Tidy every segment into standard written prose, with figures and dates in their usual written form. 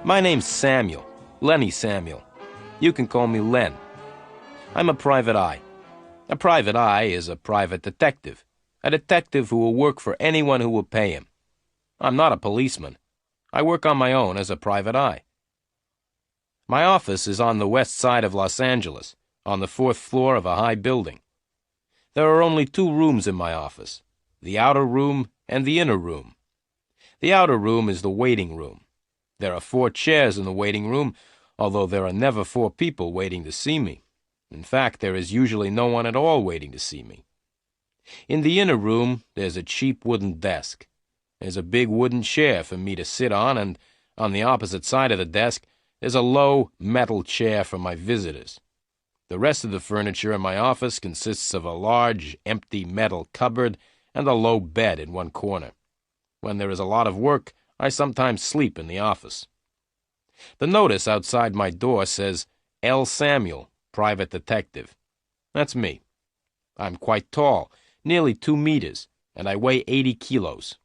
My name's Samuel, Lenny Samuel. You can call me Len. I'm a private eye. A private eye is a private detective. A detective who will work for anyone who will pay him. I'm not a policeman. I work on my own as a private eye. My office is on the west side of Los Angeles, on the 4th floor of a high building. There are only 2 rooms in my office, the outer room and the inner room. The outer room is the waiting room. There are 4 chairs in the waiting room, although there are never 4 people waiting to see me. In fact, there is usually no one at all waiting to see me. In the inner room, there's a cheap wooden desk. There's a big wooden chair for me to sit on, and on the opposite side of the desk, there's a low metal chair for my visitors. The rest of the furniture in my office consists of a large, empty metal cupboard and a low bed in one corner. When there is a lot of work, I sometimes sleep in the office. The notice outside my door says, L. Samuel, Private Detective. That's me. I'm quite tall, nearly 2 meters, and I weigh 80 kilos.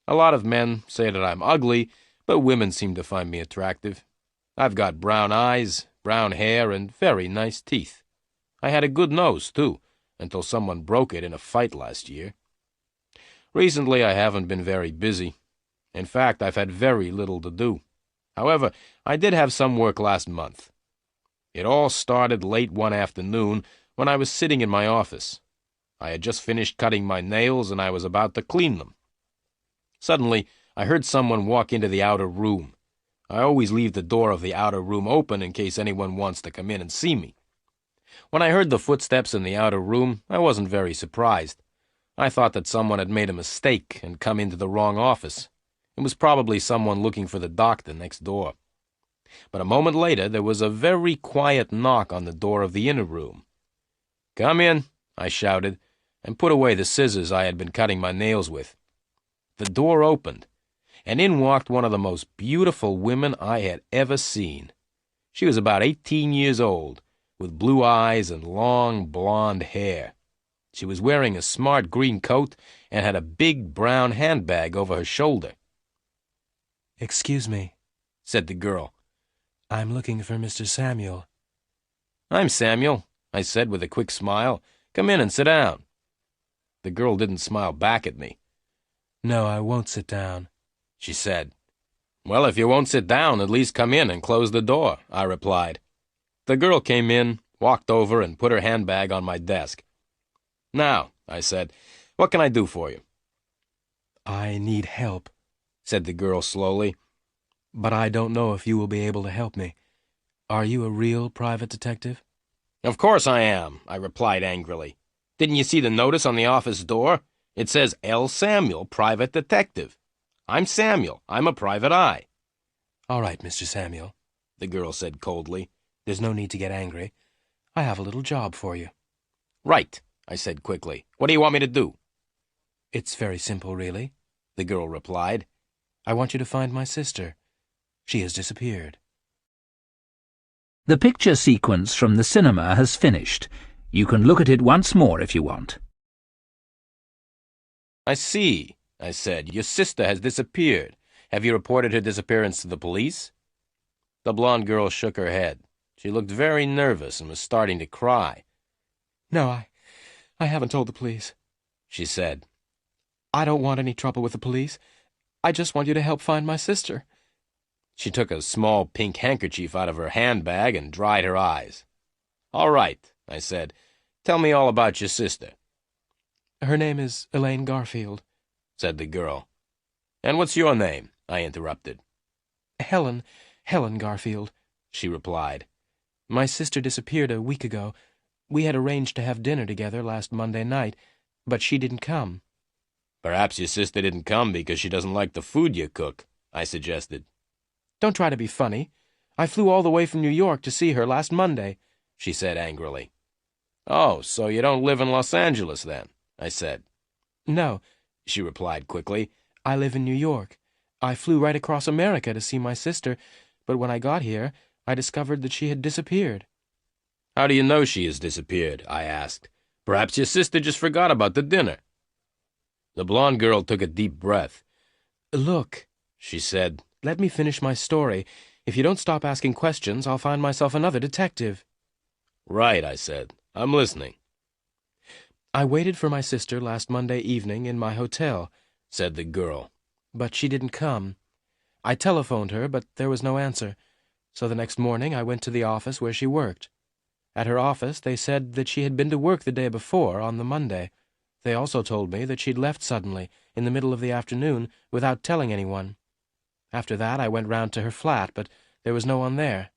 A lot of men say that I'm ugly, but women seem to find me attractive. I've got brown eyes, brown hair, and very nice teeth. I had a good nose, too, until someone broke it in a fight last year. Recently, I haven't been very busy. In fact, I've had very little to do. However, I did have some work last month. It all started late one afternoon when I was sitting in my office. I had just finished cutting my nails, and I was about to clean them. Suddenly, I heard someone walk into the outer room. I always leave the door of the outer room open in case anyone wants to come in and see me. When I heard the footsteps in the outer room, I wasn't very surprised. I thought that someone had made a mistake and come into the wrong office. It was probably someone looking for the doctor next door. But a moment later, there was a very quiet knock on the door of the inner room. "Come in," I shouted, and put away the scissors I had been cutting my nails with. The door opened, and in walked one of the most beautiful women I had ever seen. She was about 18 years old, with blue eyes and long blonde hair. She was wearing a smart green coat and had a big brown handbag over her shoulder. "Excuse me," said the girl. "I'm looking for Mr. Samuel." "I'm Samuel," I said with a quick smile. "Come in and sit down." The girl didn't smile back at me. "No, I won't sit down," she said. "Well, if you won't sit down, at least come in and close the door," I replied. The girl came in, walked over, and put her handbag on my desk. "Now," I said, "what can I do for you?" "I need help," said the girl slowly, "but I don't know if you will be able to help me. Are you a real private detective?" "Of course I am," I replied angrily. "Didn't you see the notice on the office door? It says L. Samuel, Private Detective. I'm Samuel. I'm a private eye." "All right, Mr. Samuel," the girl said coldly. "There's no need to get angry. I have a little job for you." "Right," I said quickly. "What do you want me to do?" "It's very simple, really," the girl replied. "I want you to find my sister. She has disappeared." The picture sequence from the cinema has finished. You can look at it once more if you want. "I see," I said. "Your sister has disappeared. Have you reported her disappearance to the police?" The blonde girl shook her head. She looked very nervous and was starting to cry. "No, I haven't told the police," she said. "I don't want any trouble with the police. I just want you to help find my sister." She took a small pink handkerchief out of her handbag and dried her eyes. "All right," I said. "Tell me all about your sister." "Her name is Elaine Garfield," said the girl. "And what's your name?" I interrupted. Helen Garfield," she replied. "My sister disappeared a week ago. We had arranged to have dinner together last Monday night, but she didn't come." "Perhaps your sister didn't come because she doesn't like the food you cook," I suggested. "Don't try to be funny. I flew all the way from New York to see her last Monday," she said angrily. "Oh, so you don't live in Los Angeles, then?" I said. "No," she replied quickly. "I live in New York. I flew right across America to see my sister, but when I got here, I discovered that she had disappeared." "How do you know she has disappeared?" I asked. "Perhaps your sister just forgot about the dinner." The blonde girl took a deep breath. "Look," she said, "let me finish my story. If you don't stop asking questions, I'll find myself another detective. Right, I said. I'm listening. I waited for my sister last Monday evening in my hotel, said the girl. But she didn't come. I telephoned her, but there was no answer. So the next morning I went to the office where she worked. At her office they said that she had been to work the day before, on the Monday. They also told me that she'd left suddenly, in the middle of the afternoon, without telling anyone. After that I went round to her flat, but there was no one there.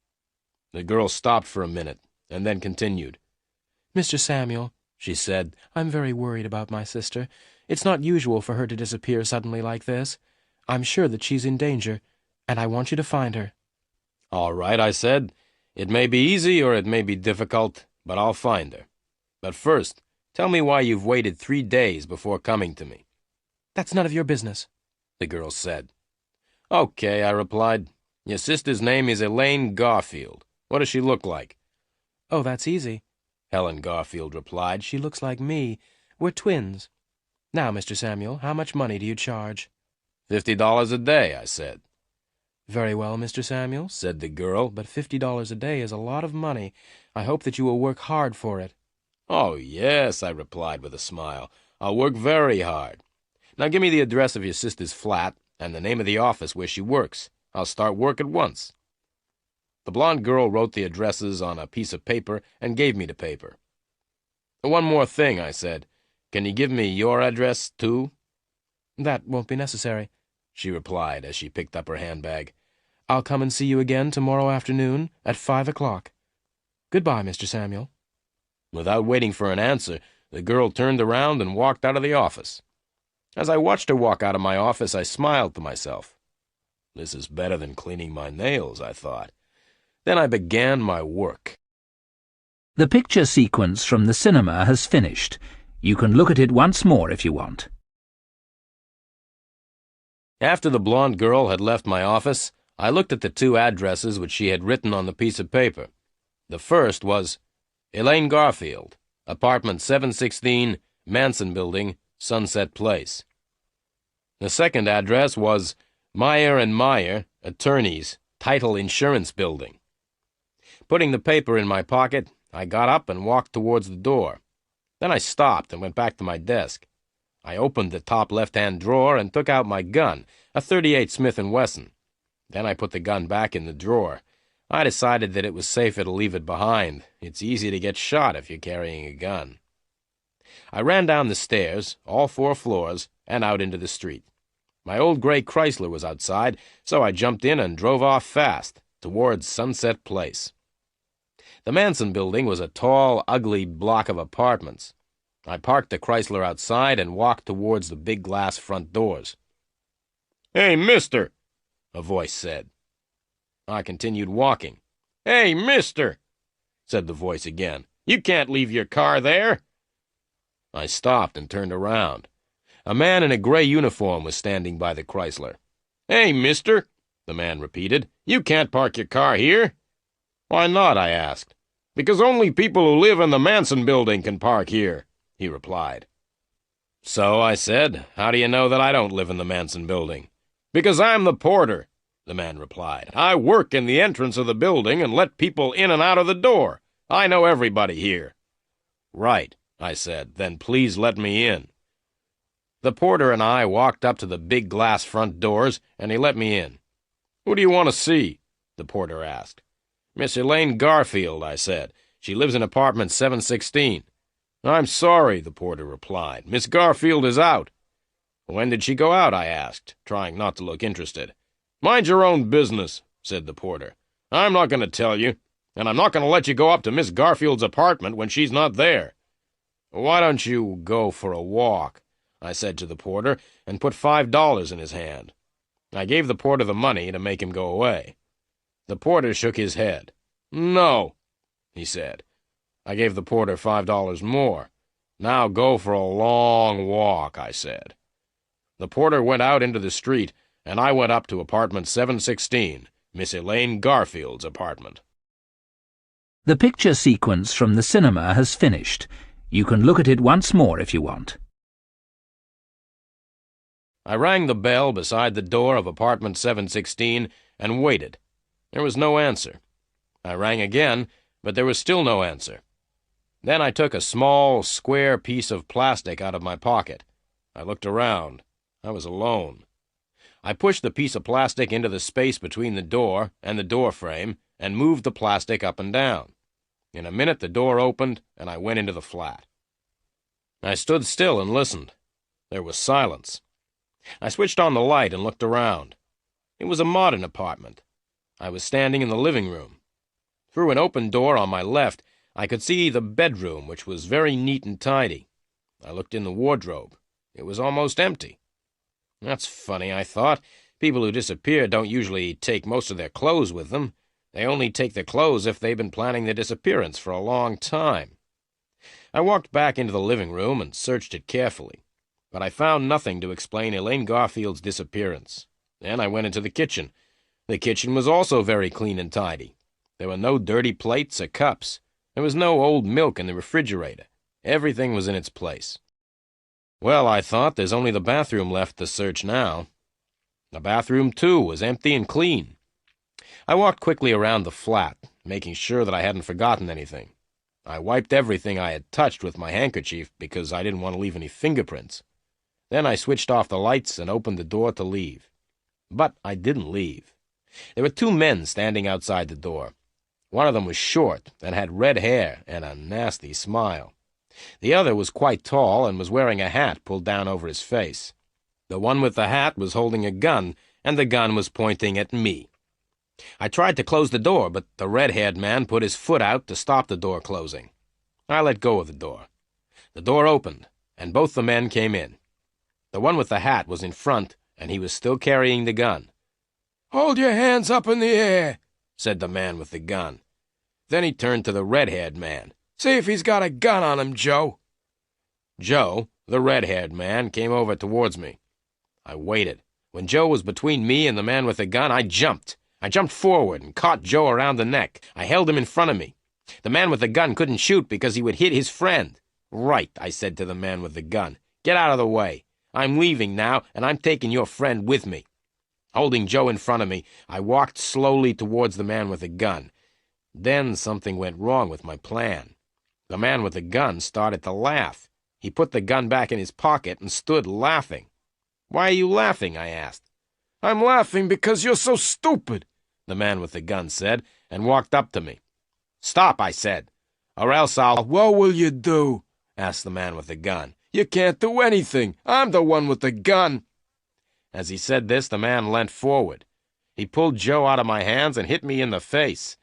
The girl stopped for a minute, and then continued. Mr. Samuel, she said, I'm very worried about my sister. It's not usual for her to disappear suddenly like this. I'm sure that she's in danger, and I want you to find her. All right, I said. It may be easy or it may be difficult, but I'll find her. But first, tell me why you've waited 3 days before coming to me. That's none of your business, the girl said. Okay, I replied. Your sister's name is Elaine Garfield. What does she look like? Oh, that's easy, Helen Garfield replied. She looks like me. We're twins. Now, Mr. Samuel, how much money do you charge? $50 a day, I said. Very well, Mr. Samuel, said the girl, but $50 a day is a lot of money. I hope that you will work hard for it. Oh, yes, I replied with a smile. I'll work very hard. Now give me the address of your sister's flat and the name of the office where she works. I'll start work at once. The blonde girl wrote the addresses on a piece of paper and gave me the paper. One more thing, I said. Can you give me your address, too? That won't be necessary, she replied as she picked up her handbag. I'll come and see you again tomorrow afternoon at 5 o'clock. Goodbye, Mr. Samuel. Without waiting for an answer, the girl turned around and walked out of the office. As I watched her walk out of my office, I smiled to myself. This is better than cleaning my nails, I thought. Then I began my work. The picture sequence from the cinema has finished. You can look at it once more if you want. After the blonde girl had left my office, I looked at the 2 addresses which she had written on the piece of paper. The first was Elaine Garfield, apartment 716, Manson Building, Sunset Place. The second address was Meyer and Meyer, attorneys, Title Insurance Building. Putting the paper in my pocket, I got up and walked towards the door. Then I stopped and went back to my desk. I opened the top left-hand drawer and took out my gun, a .38 Smith & Wesson. Then I put the gun back in the drawer. I decided that it was safer to leave it behind. It's easy to get shot if you're carrying a gun. I ran down the stairs, all 4 floors, and out into the street. My old gray Chrysler was outside, so I jumped in and drove off fast, towards Sunset Place. The Manson Building was a tall, ugly block of apartments. I parked the Chrysler outside and walked towards the big glass front doors. "Hey, mister," a voice said. I continued walking. "Hey, mister," said the voice again. "You can't leave your car there." I stopped and turned around. A man in a gray uniform was standing by the Chrysler. "Hey, mister," the man repeated. "You can't park your car here." "Why not?" I asked. "Because only people who live in the Manson Building can park here," he replied. "So," I said, "how do you know that I don't live in the Manson Building?" "Because I'm the porter," the man replied. "I work in the entrance of the building and let people in and out of the door. I know everybody here." "Right," I said. "Then please let me in." The porter and I walked up to the big glass front doors, and he let me in. "Who do you want to see?" the porter asked. "Miss Elaine Garfield," I said. "She lives in apartment 716. "I'm sorry," the porter replied. "Miss Garfield is out." "When did she go out?" I asked, trying not to look interested. "Mind your own business," said the porter. "I'm not going to tell you, and I'm not going to let you go up to Miss Garfield's apartment when she's not there." "Why don't you go for a walk?" I said to the porter, and put $5 in his hand. I gave the porter the money to make him go away. The porter shook his head. "No," he said. I gave the porter $5 more. "Now go for a long walk," I said. The porter went out into the street, and I went up to apartment 716, Miss Elaine Garfield's apartment. The picture sequence from the cinema has finished. You can look at it once more if you want. I rang the bell beside the door of apartment 716 and waited. There was no answer. I rang again, but there was still no answer. Then I took a small, square piece of plastic out of my pocket. I looked around. I was alone. I pushed the piece of plastic into the space between the door and the door frame and moved the plastic up and down. In a minute, the door opened, and I went into the flat. I stood still and listened. There was silence. I switched on the light and looked around. It was a modern apartment. I was standing in the living room. Through an open door on my left, I could see the bedroom, which was very neat and tidy. I looked in the wardrobe. It was almost empty. That's funny, I thought. People who disappear don't usually take most of their clothes with them. They only take their clothes if they've been planning their disappearance for a long time. I walked back into the living room and searched it carefully, but I found nothing to explain Elaine Garfield's disappearance. Then I went into the kitchen. The kitchen was also very clean and tidy. There were no dirty plates or cups. There was no old milk in the refrigerator. Everything was in its place. Well, I thought, there's only the bathroom left to search now. The bathroom, too, was empty and clean. I walked quickly around the flat, making sure that I hadn't forgotten anything. I wiped everything I had touched with my handkerchief because I didn't want to leave any fingerprints. Then I switched off the lights and opened the door to leave. But I didn't leave. There were two men standing outside the door. One of them was short and had red hair and a nasty smile. The other was quite tall and was wearing a hat pulled down over his face. The one with the hat was holding a gun, and the gun was pointing at me. I tried to close the door, but the red-haired man put his foot out to stop the door closing. I let go of the door. The door opened, and both the men came in. The one with the hat was in front, and he was still carrying the gun. "Hold your hands up in the air," said the man with the gun. Then he turned to the red-haired man. "See if he's got a gun on him, Joe." Joe, the red-haired man, came over towards me. I waited. When Joe was between me and the man with the gun, I jumped. I jumped forward and caught Joe around the neck. I held him in front of me. The man with the gun couldn't shoot because he would hit his friend. "Right," I said to the man with the gun. "Get out of the way. I'm leaving now, and I'm taking your friend with me." Holding Joe in front of me, I walked slowly towards the man with the gun. Then something went wrong with my plan. The man with the gun started to laugh. He put the gun back in his pocket and stood laughing. "Why are you laughing?" I asked. "I'm laughing because you're so stupid," the man with the gun said, and walked up to me. "Stop," I said, "or else I'll—" "What will you do?" asked the man with the gun. "You can't do anything. I'm the one with the gun." As he said this, the man leant forward. He pulled Joe out of my hands and hit me in the face.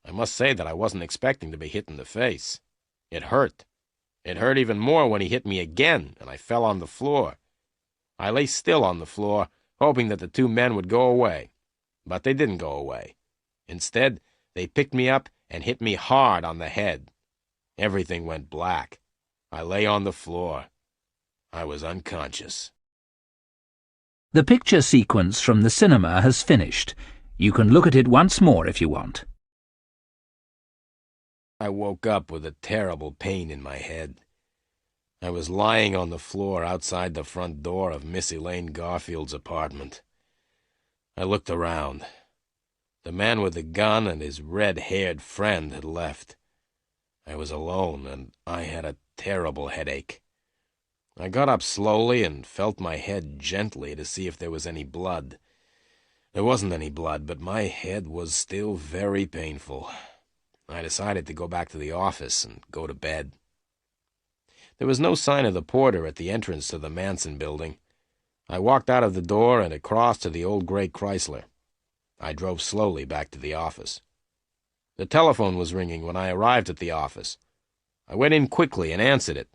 I must say that I wasn't expecting to be hit in the face. It hurt. It hurt even more when he hit me again, and I fell on the floor. I lay still on the floor, hoping that the two men would go away. But they didn't go away. Instead, they picked me up and hit me hard on the head. Everything went black. I lay on the floor. I was unconscious. The picture sequence from the cinema has finished. You can look at it once more if you want. I woke up with a terrible pain in my head. I was lying on the floor outside the front door of Miss Elaine Garfield's apartment. I looked around. The man with the gun and his red-haired friend had left. I was alone, and I had a terrible headache. I got up slowly and felt my head gently to see if there was any blood. There wasn't any blood, but my head was still very painful. I decided to go back to the office and go to bed. There was no sign of the porter at the entrance to the Manson building. I walked out of the door and across to the old gray Chrysler. I drove slowly back to the office. The telephone was ringing when I arrived at the office. I went in quickly and answered it.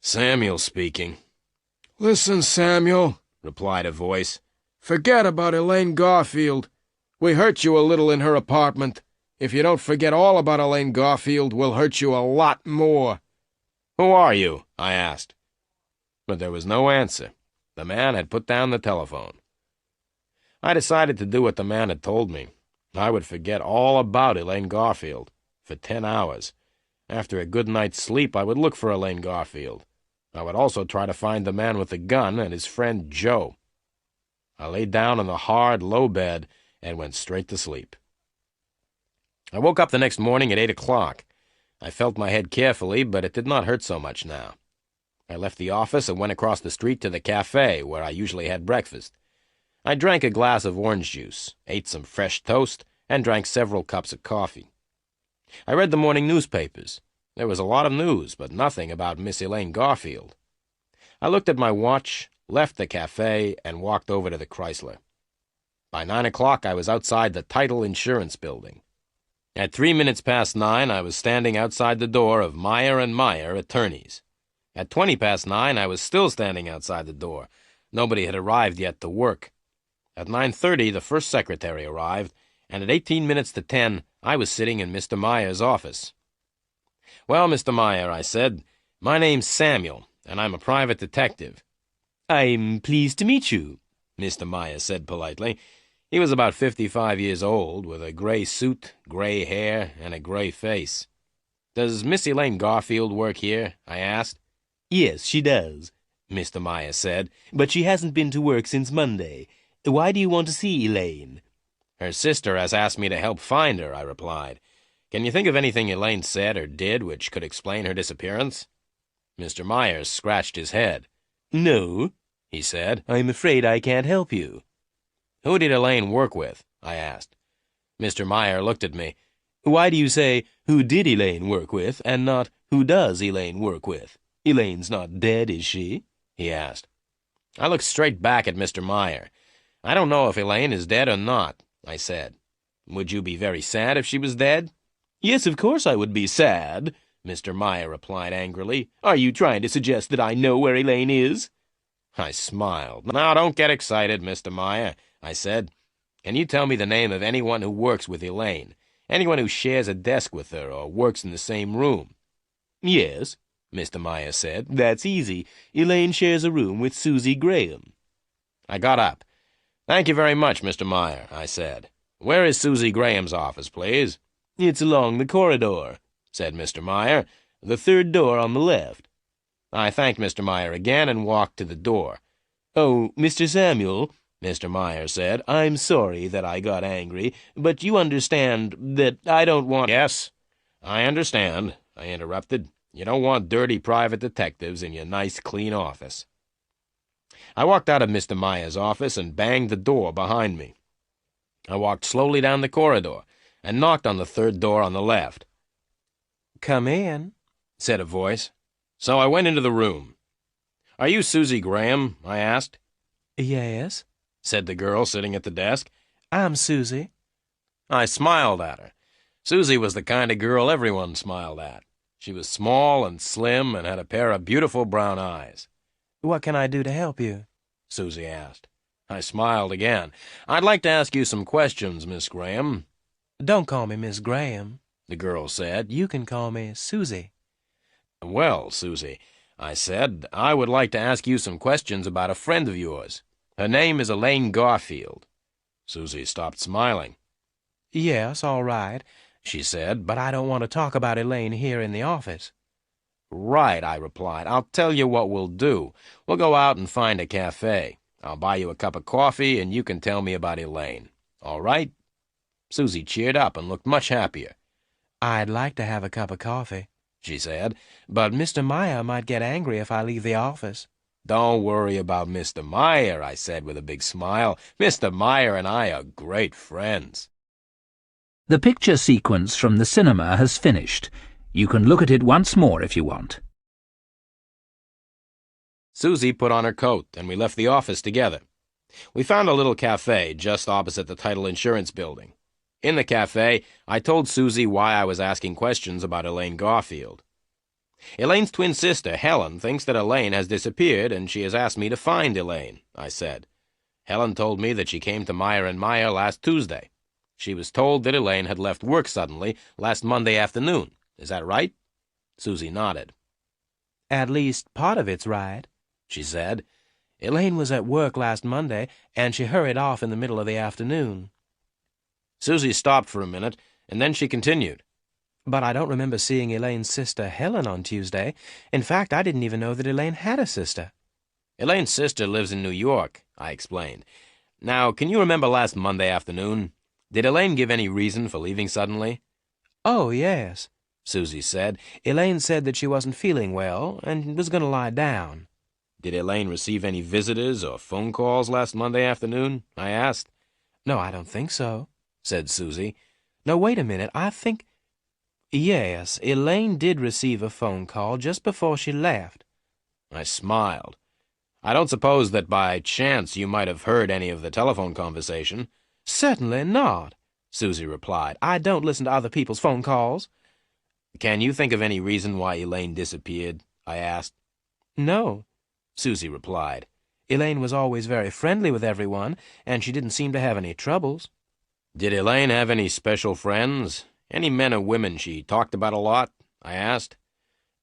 "Samuel speaking." "Listen, Samuel," replied a voice. "Forget about Elaine Garfield. We hurt you a little in her apartment. If you don't forget all about Elaine Garfield, we'll hurt you a lot more." "Who are you?" I asked. But there was no answer. The man had put down the telephone. I decided to do what the man had told me. I would forget all about Elaine Garfield for 10 hours. After a good night's sleep, I would look for Elaine Garfield. I would also try to find the man with the gun and his friend Joe. I lay down on the hard, low bed and went straight to sleep. I woke up the next morning at 8 o'clock. I felt my head carefully, but it did not hurt so much now. I left the office and went across the street to the cafe where I usually had breakfast. I drank a glass of orange juice, ate some fresh toast, and drank several cups of coffee. I read the morning newspapers. There was a lot of news, but nothing about Miss Elaine Garfield. I looked at my watch, left the cafe, and walked over to the Chrysler. By 9 o'clock, I was outside the Title Insurance Building. At 3 minutes past 9, I was standing outside the door of Meyer & Meyer, attorneys. At 20 past 9, I was still standing outside the door. Nobody had arrived yet to work. At 9:30, the first secretary arrived, and at 18 minutes to 10, I was sitting in Mr. Meyer's office. "Well, Mr. Meyer," I said, "my name's Samuel, and I'm a private detective." "I'm pleased to meet you," Mr. Meyer said politely. He was about 55 years old, with a gray suit, gray hair, and a gray face. "Does Miss Elaine Garfield work here?" I asked. "Yes, she does," Mr. Meyer said, "but she hasn't been to work since Monday. Why do you want to see Elaine?" "Her sister has asked me to help find her," I replied. "Can you think of anything Elaine said or did which could explain her disappearance?" Mr. Myers scratched his head. "No," he said, "I'm afraid I can't help you." "Who did Elaine work with?" I asked. Mr. Meyer looked at me. "Why do you say, 'Who did Elaine work with?' and not, 'Who does Elaine work with?' Elaine's not dead, is she?" he asked. I looked straight back at Mr. Meyer. "I don't know if Elaine is dead or not," I said. "Would you be very sad if she was dead?" "Yes, of course I would be sad," Mr. Meyer replied angrily. "Are you trying to suggest that I know where Elaine is?" I smiled. "Now, don't get excited, Mr. Meyer," I said. "Can you tell me the name of anyone who works with Elaine? Anyone who shares a desk with her or works in the same room?" "Yes," Mr. Meyer said. "That's easy. Elaine shares a room with Susie Graham." I got up. "Thank you very much, Mr. Meyer," I said. "Where is Susie Graham's office, please?" "It's along the corridor," said Mr. Meyer. "The third door on the left." I thanked Mr. Meyer again and walked to the door. "Oh, Mr. Samuel," Mr. Meyer said, "I'm sorry that I got angry, but you understand that I don't want—" "Yes, I understand," I interrupted. "You don't want dirty private detectives in your nice, clean office." I walked out of Mr. Meyer's office and banged the door behind me. I walked slowly down the corridor and knocked on the third door on the left. "Come in," said a voice. So I went into the room. "Are you Susie Graham?" I asked. "Yes," said the girl sitting at the desk. "I'm Susie." I smiled at her. Susie was the kind of girl everyone smiled at. She was small and slim and had a pair of beautiful brown eyes. "What can I do to help you?" Susie asked. I smiled again. "I'd like to ask you some questions, Miss Graham." "Don't call me Miss Graham," the girl said. "You can call me Susie." "Well, Susie," I said, "I would like to ask you some questions about a friend of yours. Her name is Elaine Garfield." Susie stopped smiling. "Yes, all right," she said, "but I don't want to talk about Elaine here in the office." "Right," I replied. "I'll tell you what we'll do. We'll go out and find a cafe. I'll buy you a cup of coffee, and you can tell me about Elaine. All right?" Susie cheered up and looked much happier. "I'd like to have a cup of coffee," she said, "but Mr. Meyer might get angry if I leave the office." "Don't worry about Mr. Meyer," I said with a big smile. "Mr. Meyer and I are great friends." The picture sequence from the cinema has finished. You can look at it once more if you want. Susie put on her coat, and we left the office together. We found a little cafe just opposite the Title Insurance Building. In the cafe, I told Susie why I was asking questions about Elaine Garfield. "Elaine's twin sister, Helen, thinks that Elaine has disappeared, and she has asked me to find Elaine," I said. "Helen told me that she came to Meyer & Meyer last Tuesday. She was told that Elaine had left work suddenly last Monday afternoon. Is that right?" Susie nodded. "At least part of it's right," she said. "Elaine was at work last Monday, and she hurried off in the middle of the afternoon." Susie stopped for a minute, and then she continued. "But I don't remember seeing Elaine's sister Helen on Tuesday. In fact, I didn't even know that Elaine had a sister." "Elaine's sister lives in New York," I explained. Now, can you remember last Monday afternoon? Did Elaine give any reason for leaving suddenly? Oh, yes, Susie said. Elaine said that she wasn't feeling well and was going to lie down. Did Elaine receive any visitors or phone calls last Monday afternoon? I asked. No, I don't think so, said Susie. No, wait a minute, I think... Yes, Elaine did receive a phone call just before she left. I smiled. I don't suppose that by chance you might have heard any of the telephone conversation. Certainly not, Susie replied. I don't listen to other people's phone calls. Can you think of any reason why Elaine disappeared? I asked. No, Susie replied. Elaine was always very friendly with everyone, and she didn't seem to have any troubles. Did Elaine have any special friends? Any men or women she talked about a lot? I asked.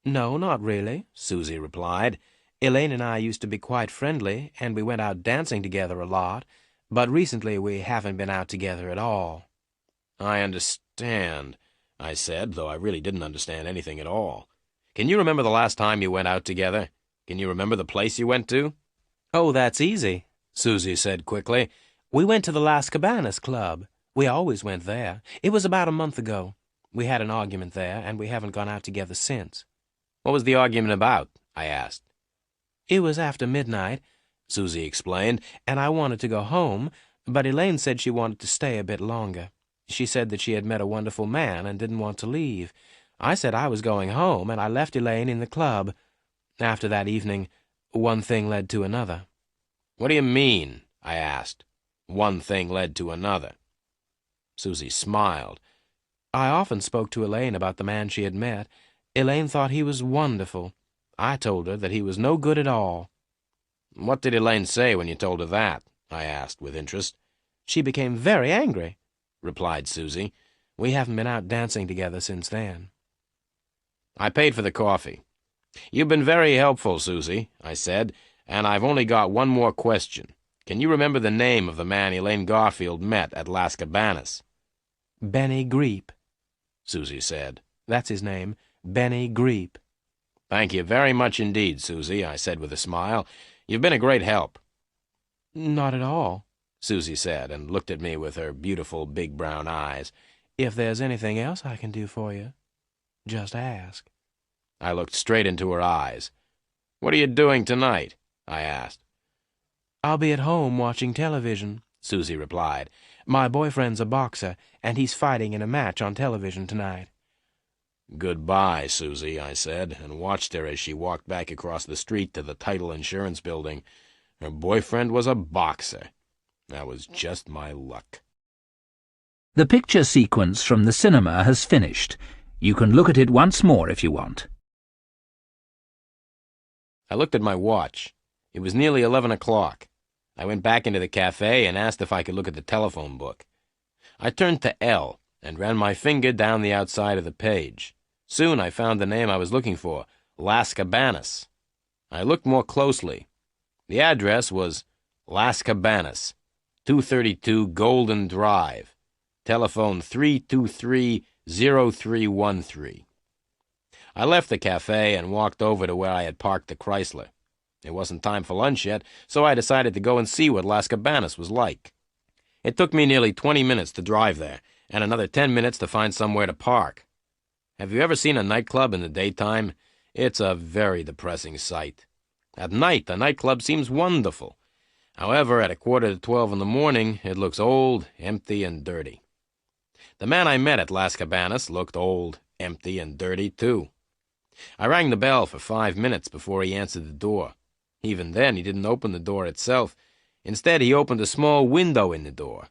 No, not really, Susie replied. Elaine and I used to be quite friendly, and we went out dancing together a lot, but recently we haven't been out together at all. I understand, I said, though I really didn't understand anything at all. Can you remember the last time you went out together? Can you remember the place you went to? Oh, that's easy, Susie said quickly. We went to the Las Cabanas Club. We always went there. It was about a month ago. We had an argument there, and we haven't gone out together since. What was the argument about? I asked. It was after midnight, Susie explained, and I wanted to go home, but Elaine said she wanted to stay a bit longer. She said that she had met a wonderful man and didn't want to leave. I said I was going home, and I left Elaine in the club. After that evening, one thing led to another. What do you mean? I asked. One thing led to another. Susie smiled. I often spoke to Elaine about the man she had met. Elaine thought he was wonderful. I told her that he was no good at all. What did Elaine say when you told her that? I asked with interest. She became very angry, replied Susie. We haven't been out dancing together since then. I paid for the coffee. You've been very helpful, Susie, I said, and I've only got one more question. Can you remember the name of the man Elaine Garfield met at Las Cabanas? Benny Greep, Susie said. That's his name, Benny Greep. Thank you very much indeed, Susie, I said with a smile. You've been a great help. Not at all, Susie said, and looked at me with her beautiful big brown eyes. If there's anything else I can do for you, just ask. I looked straight into her eyes. What are you doing tonight? I asked. I'll be at home watching television, Susie replied. My boyfriend's a boxer, and he's fighting in a match on television tonight. Goodbye, Susie, I said, and watched her as she walked back across the street to the title insurance building. Her boyfriend was a boxer. That was just my luck. The picture sequence from the cinema has finished. You can look at it once more if you want. I looked at my watch. It was nearly 11 o'clock. I went back into the cafe and asked if I could look at the telephone book. I turned to L and ran my finger down the outside of the page. Soon I found the name I was looking for, Las Cabanas. I looked more closely. The address was Las Cabanas, 232 Golden Drive, telephone 323-0313. I left the cafe and walked over to where I had parked the Chrysler. It wasn't time for lunch yet, so I decided to go and see what Las Cabanas was like. It took me nearly 20 minutes to drive there, and another 10 minutes to find somewhere to park. Have you ever seen a nightclub in the daytime? It's a very depressing sight. At night, the nightclub seems wonderful. However, at 11:45 in the morning, it looks old, empty, and dirty. The man I met at Las Cabanas looked old, empty, and dirty, too. I rang the bell for 5 minutes before he answered the door. Even then, he didn't open the door itself. Instead, he opened a small window in the door.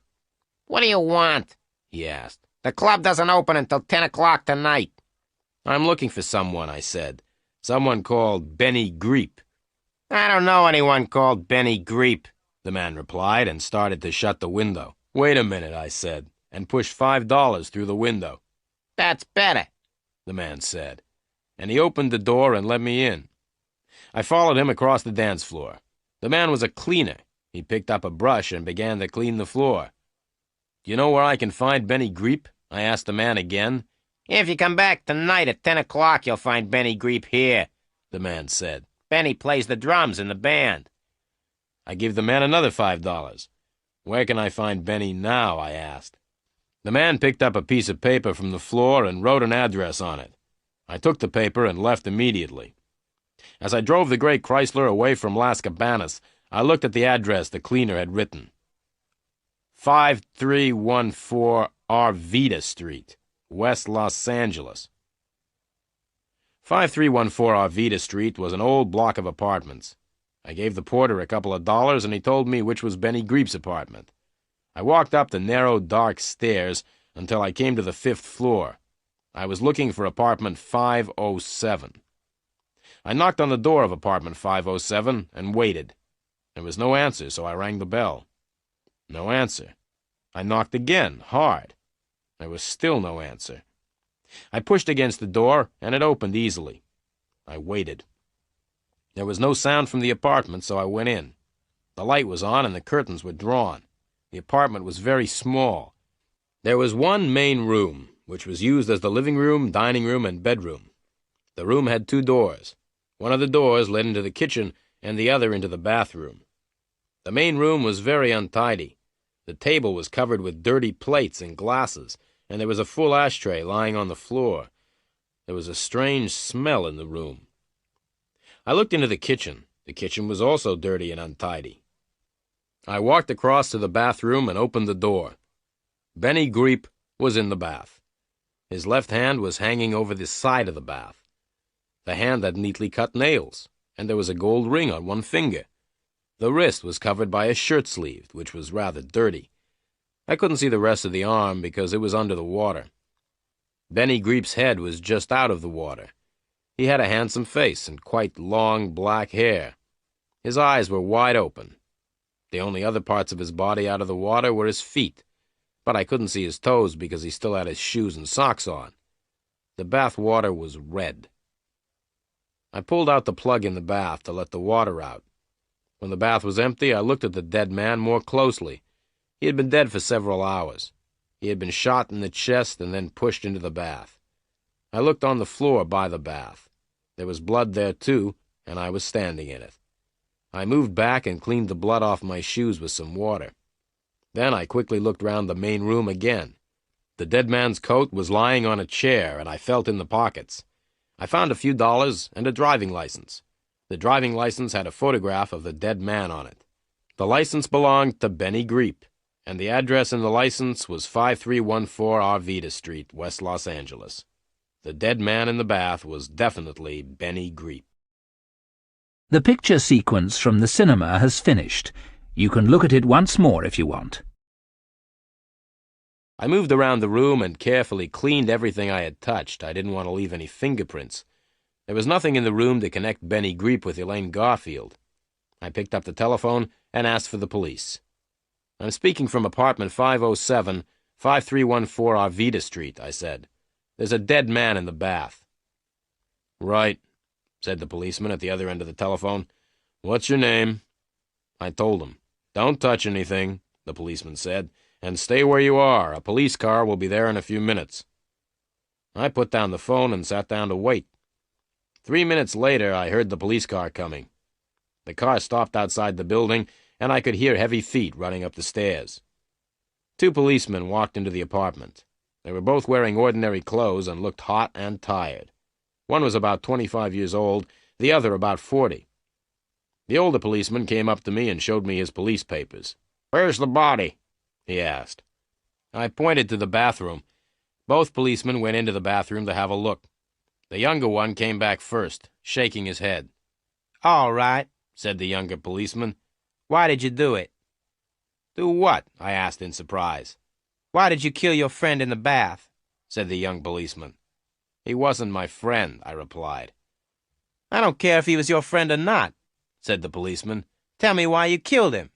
"What do you want?" he asked. "The club doesn't open until 10 o'clock tonight." "I'm looking for someone," I said. "Someone called Benny Greep." "I don't know anyone called Benny Greep," the man replied, and started to shut the window. "Wait a minute," I said, and pushed $5 through the window. "That's better," the man said, and he opened the door and let me in. I followed him across the dance floor. The man was a cleaner. He picked up a brush and began to clean the floor. "Do you know where I can find Benny Greep?" I asked the man again. "If you come back tonight at 10 o'clock, you'll find Benny Greep here," the man said. "Benny plays the drums in the band." I gave the man another $5. Where can I find Benny now? I asked. The man picked up a piece of paper from the floor and wrote an address on it. I took the paper and left immediately. As I drove the gray Chrysler away from Las Cabanas, I looked at the address the cleaner had written. 5314 Arvida Street, West Los Angeles. 5314 Arvida Street was an old block of apartments. I gave the porter a couple of dollars, and he told me which was Benny Greep's apartment. I walked up the narrow, dark stairs until I came to the 5th floor. I was looking for apartment 507. I knocked on the door of apartment 507 and waited. There was no answer, so I rang the bell. No answer. I knocked again, hard. There was still no answer. I pushed against the door, and it opened easily. I waited. There was no sound from the apartment, so I went in. The light was on, and the curtains were drawn. The apartment was very small. There was one main room, which was used as the living room, dining room, and bedroom. The room had 2 doors. One of the doors led into the kitchen, and the other into the bathroom. The main room was very untidy. The table was covered with dirty plates and glasses, and there was a full ashtray lying on the floor. There was a strange smell in the room. I looked into the kitchen. The kitchen was also dirty and untidy. I walked across to the bathroom and opened the door. Benny Greep was in the bath. His left hand was hanging over the side of the bath. The hand had neatly cut nails, and there was a gold ring on one finger. The wrist was covered by a shirt sleeve, which was rather dirty. I couldn't see the rest of the arm because it was under the water. Benny Greep's head was just out of the water. He had a handsome face and quite long black hair. His eyes were wide open. The only other parts of his body out of the water were his feet, but I couldn't see his toes because he still had his shoes and socks on. The bath water was red. I pulled out the plug in the bath to let the water out. When the bath was empty, I looked at the dead man more closely. He had been dead for several hours. He had been shot in the chest and then pushed into the bath. I looked on the floor by the bath. There was blood there, too, and I was standing in it. I moved back and cleaned the blood off my shoes with some water. Then I quickly looked round the main room again. The dead man's coat was lying on a chair, and I felt in the pockets. I found a few dollars and a driving license. The driving license had a photograph of the dead man on it. The license belonged to Benny Greep, and the address in the license was 5314 Arvida Street, West Los Angeles. The dead man in the bath was definitely Benny Greep. The picture sequence from the cinema has finished. You can look at it once more if you want. I moved around the room and carefully cleaned everything I had touched. I didn't want to leave any fingerprints. There was nothing in the room to connect Benny Greep with Elaine Garfield. I picked up the telephone and asked for the police. "I'm speaking from apartment 507, 5314 Arvida Street," I said. "There's a dead man in the bath." "Right," said the policeman at the other end of the telephone. "What's your name?" I told him. "Don't touch anything," the policeman said, "and stay where you are. A police car will be there in a few minutes." I put down the phone and sat down to wait. 3 minutes later, I heard the police car coming. The car stopped outside the building, and I could hear heavy feet running up the stairs. 2 policemen walked into the apartment. They were both wearing ordinary clothes and looked hot and tired. One was about 25 years old, the other about 40. The older policeman came up to me and showed me his police papers. "Where's the body?" he asked. I pointed to the bathroom. Both policemen went into the bathroom to have a look. The younger one came back first, shaking his head. All right, said the younger policeman. "Why did you do it?" "Do what?" I asked in surprise. "Why did you kill your friend in the bath?" said the young policeman. "He wasn't my friend," I replied. "I don't care if he was your friend or not," said the policeman. "Tell me why you killed him."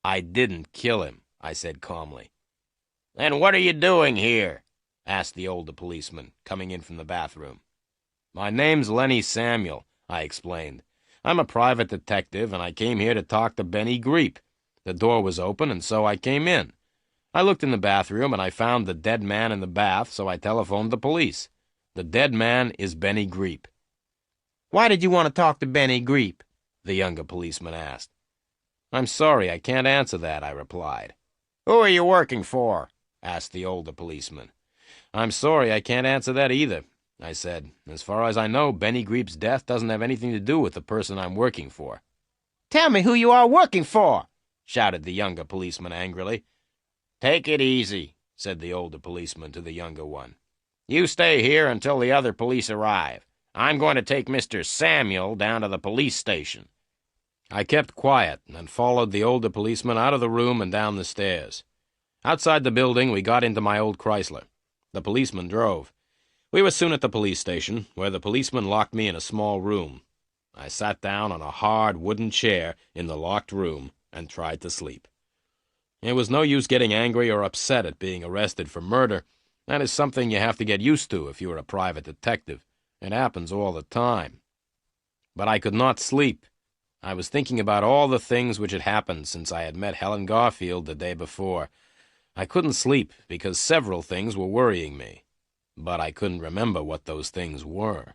"I didn't kill him," I said calmly. "Then what are you doing here?" asked the older policeman, coming in from the bathroom. "My name's Lenny Samuel," I explained. "I'm a private detective, and I came here to talk to Benny Greep. The door was open, and so I came in. I looked in the bathroom, and I found the dead man in the bath, so I telephoned the police. The dead man is Benny Greep." "Why did you want to talk to Benny Greep?" the younger policeman asked. I'm sorry, I can't answer that, I replied. Who are you working for? Asked the older policeman. I'm sorry, I can't answer that either, I said. As far as I know, Benny Greep's death doesn't have anything to do with the person I'm working for. Tell me who you are working for, shouted the younger policeman angrily. Take it easy, said the older policeman to the younger one. You stay here until the other police arrive. I'm going to take Mr. Samuel down to the police station. I kept quiet and followed the older policeman out of the room and down the stairs. Outside the building, we got into my old Chrysler. The policeman drove. We were soon at the police station, where the policeman locked me in a small room. I sat down on a hard wooden chair in the locked room and tried to sleep. It was no use getting angry or upset at being arrested for murder. That is something you have to get used to if you are a private detective. It happens all the time. But I could not sleep. I was thinking about all the things which had happened since I had met Helen Garfield the day before. I couldn't sleep because several things were worrying me, but I couldn't remember what those things were.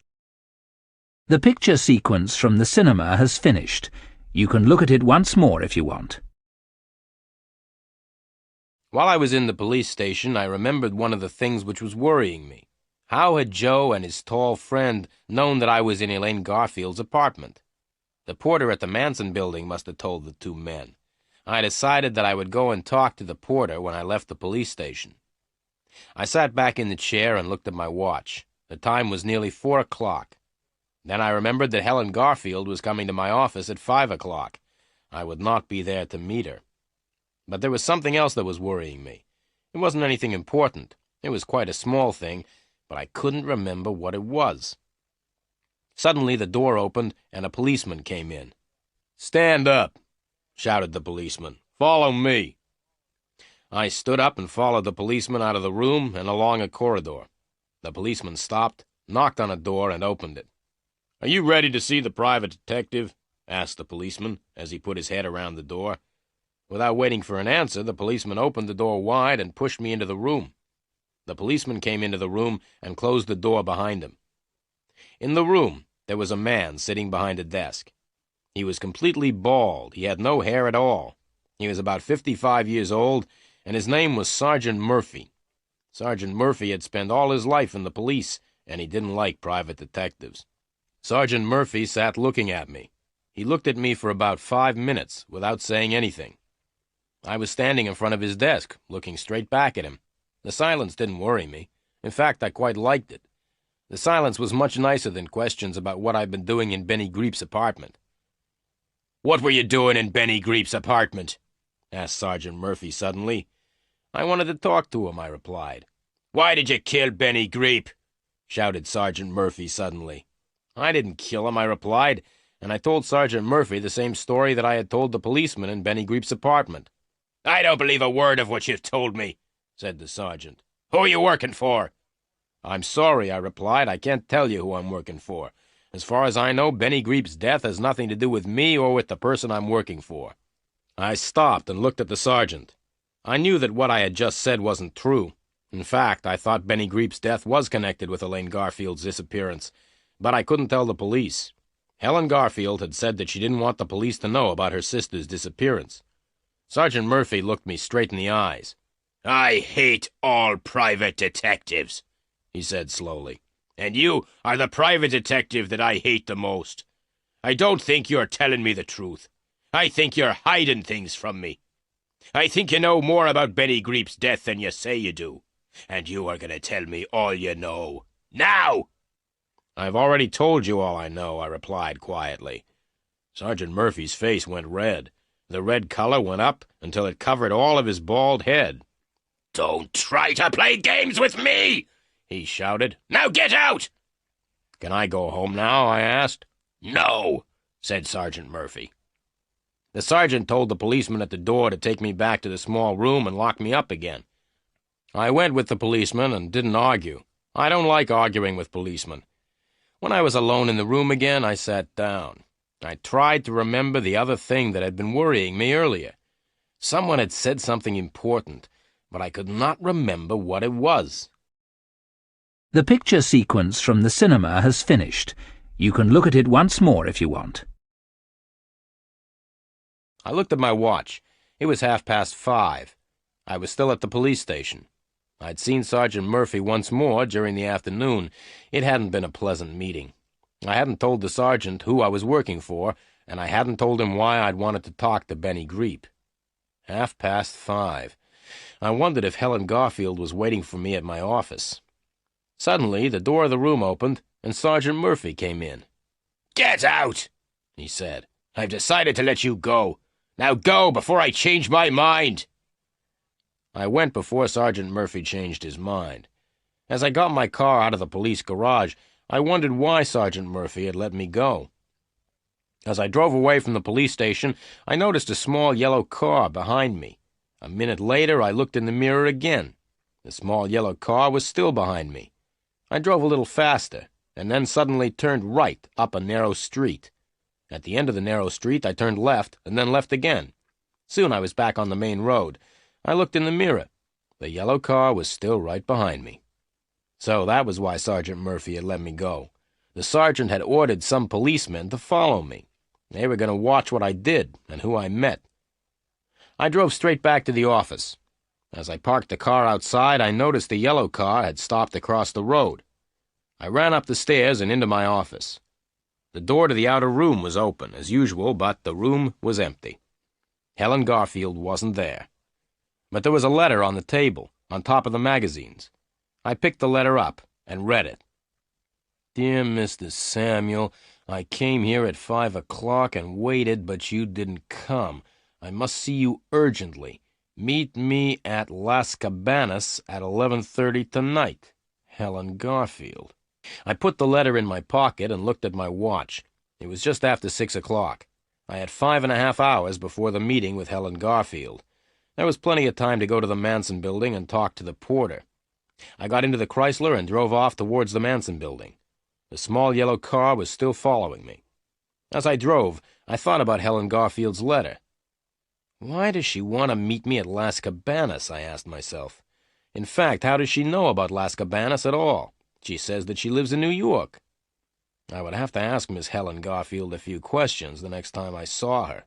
The picture sequence from the cinema has finished. You can look at it once more if you want. While I was in the police station, I remembered one of the things which was worrying me. How had Joe and his tall friend known that I was in Elaine Garfield's apartment? The porter at the Manson building must have told the two men. I decided that I would go and talk to the porter when I left the police station. I sat back in the chair and looked at my watch. The time was nearly 4 o'clock. Then I remembered that Helen Garfield was coming to my office at 5 o'clock. I would not be there to meet her. But there was something else that was worrying me. It wasn't anything important. It was quite a small thing, but I couldn't remember what it was. Suddenly the door opened and a policeman came in. "Stand up," shouted the policeman. "Follow me." I stood up and followed the policeman out of the room and along a corridor. The policeman stopped, knocked on a door, and opened it. "Are you ready to see the private detective?" asked the policeman as he put his head around the door. Without waiting for an answer, the policeman opened the door wide and pushed me into the room. The policeman came into the room and closed the door behind him. In the room, there was a man sitting behind a desk. He was completely bald. He had no hair at all. He was about 55 years old, and his name was Sergeant Murphy. Sergeant Murphy had spent all his life in the police, and he didn't like private detectives. Sergeant Murphy sat looking at me. He looked at me for about 5 minutes without saying anything. I was standing in front of his desk, looking straight back at him. The silence didn't worry me. In fact, I quite liked it. The silence was much nicer than questions about what I'd been doing in Benny Greep's apartment. "What were you doing in Benny Greep's apartment?" asked Sergeant Murphy suddenly. "I wanted to talk to him," I replied. "Why did you kill Benny Greep?" shouted Sergeant Murphy suddenly. "I didn't kill him," I replied, and I told Sergeant Murphy the same story that I had told the policeman in Benny Greep's apartment. "I don't believe a word of what you've told me," said the sergeant. "Who are you working for?" "I'm sorry," I replied. "I can't tell you who I'm working for. As far as I know, Benny Greep's death has nothing to do with me or with the person I'm working for." I stopped and looked at the sergeant. I knew that what I had just said wasn't true. In fact, I thought Benny Greep's death was connected with Elaine Garfield's disappearance, but I couldn't tell the police. Helen Garfield had said that she didn't want the police to know about her sister's disappearance. Sergeant Murphy looked me straight in the eyes. "I hate all private detectives," he said slowly. "And you are the private detective that I hate the most. I don't think you're telling me the truth. I think you're hiding things from me. I think you know more about Benny Greep's death than you say you do. And you are going to tell me all you know. Now!" "I've already told you all I know," I replied quietly. Sergeant Murphy's face went red. The red color went up until it covered all of his bald head. "Don't try to play games with me!" he shouted. "Now get out!" "Can I go home now?" I asked. "No," said Sergeant Murphy. The sergeant told the policeman at the door to take me back to the small room and lock me up again. I went with the policeman and didn't argue. I don't like arguing with policemen. When I was alone in the room again, I sat down. I tried to remember the other thing that had been worrying me earlier. Someone had said something important, but I could not remember what it was. The picture sequence from the cinema has finished. You can look at it once more if you want. I looked at my watch. It was 5:30. I was still at the police station. I'd seen Sergeant Murphy once more during the afternoon. It hadn't been a pleasant meeting. I hadn't told the sergeant who I was working for, and I hadn't told him why I'd wanted to talk to Benny Greep. 5:30. I wondered if Helen Garfield was waiting for me at my office. Suddenly, the door of the room opened, and Sergeant Murphy came in. "Get out," he said. "I've decided to let you go. Now go before I change my mind." I went before Sergeant Murphy changed his mind. As I got my car out of the police garage, I wondered why Sergeant Murphy had let me go. As I drove away from the police station, I noticed a small yellow car behind me. A minute later, I looked in the mirror again. The small yellow car was still behind me. I drove a little faster, and then suddenly turned right up a narrow street. At the end of the narrow street, I turned left, and then left again. Soon I was back on the main road. I looked in the mirror. The yellow car was still right behind me. So that was why Sergeant Murphy had let me go. The sergeant had ordered some policemen to follow me. They were going to watch what I did and who I met. I drove straight back to the office. As I parked the car outside, I noticed the yellow car had stopped across the road. I ran up the stairs and into my office. The door to the outer room was open, as usual, but the room was empty. Helen Garfield wasn't there. But there was a letter on the table, on top of the magazines. I picked the letter up and read it. "Dear Mr. Samuel, I came here at 5 o'clock and waited, but you didn't come. I must see you urgently. Meet me at Las Cabanas at 11:30 tonight. Helen Garfield." I put the letter in my pocket and looked at my watch. It was just after 6 o'clock. I had 5.5 hours before the meeting with Helen Garfield. There was plenty of time to go to the Manson building and talk to the porter. I got into the Chrysler and drove off towards the Manson building. The small yellow car was still following me. As I drove, I thought about Helen Garfield's letter. Why does she want to meet me at Las Cabanas, I asked myself. In fact, how does she know about Las Cabanas at all? She says that she lives in New York. I would have to ask Miss Helen Garfield a few questions the next time I saw her.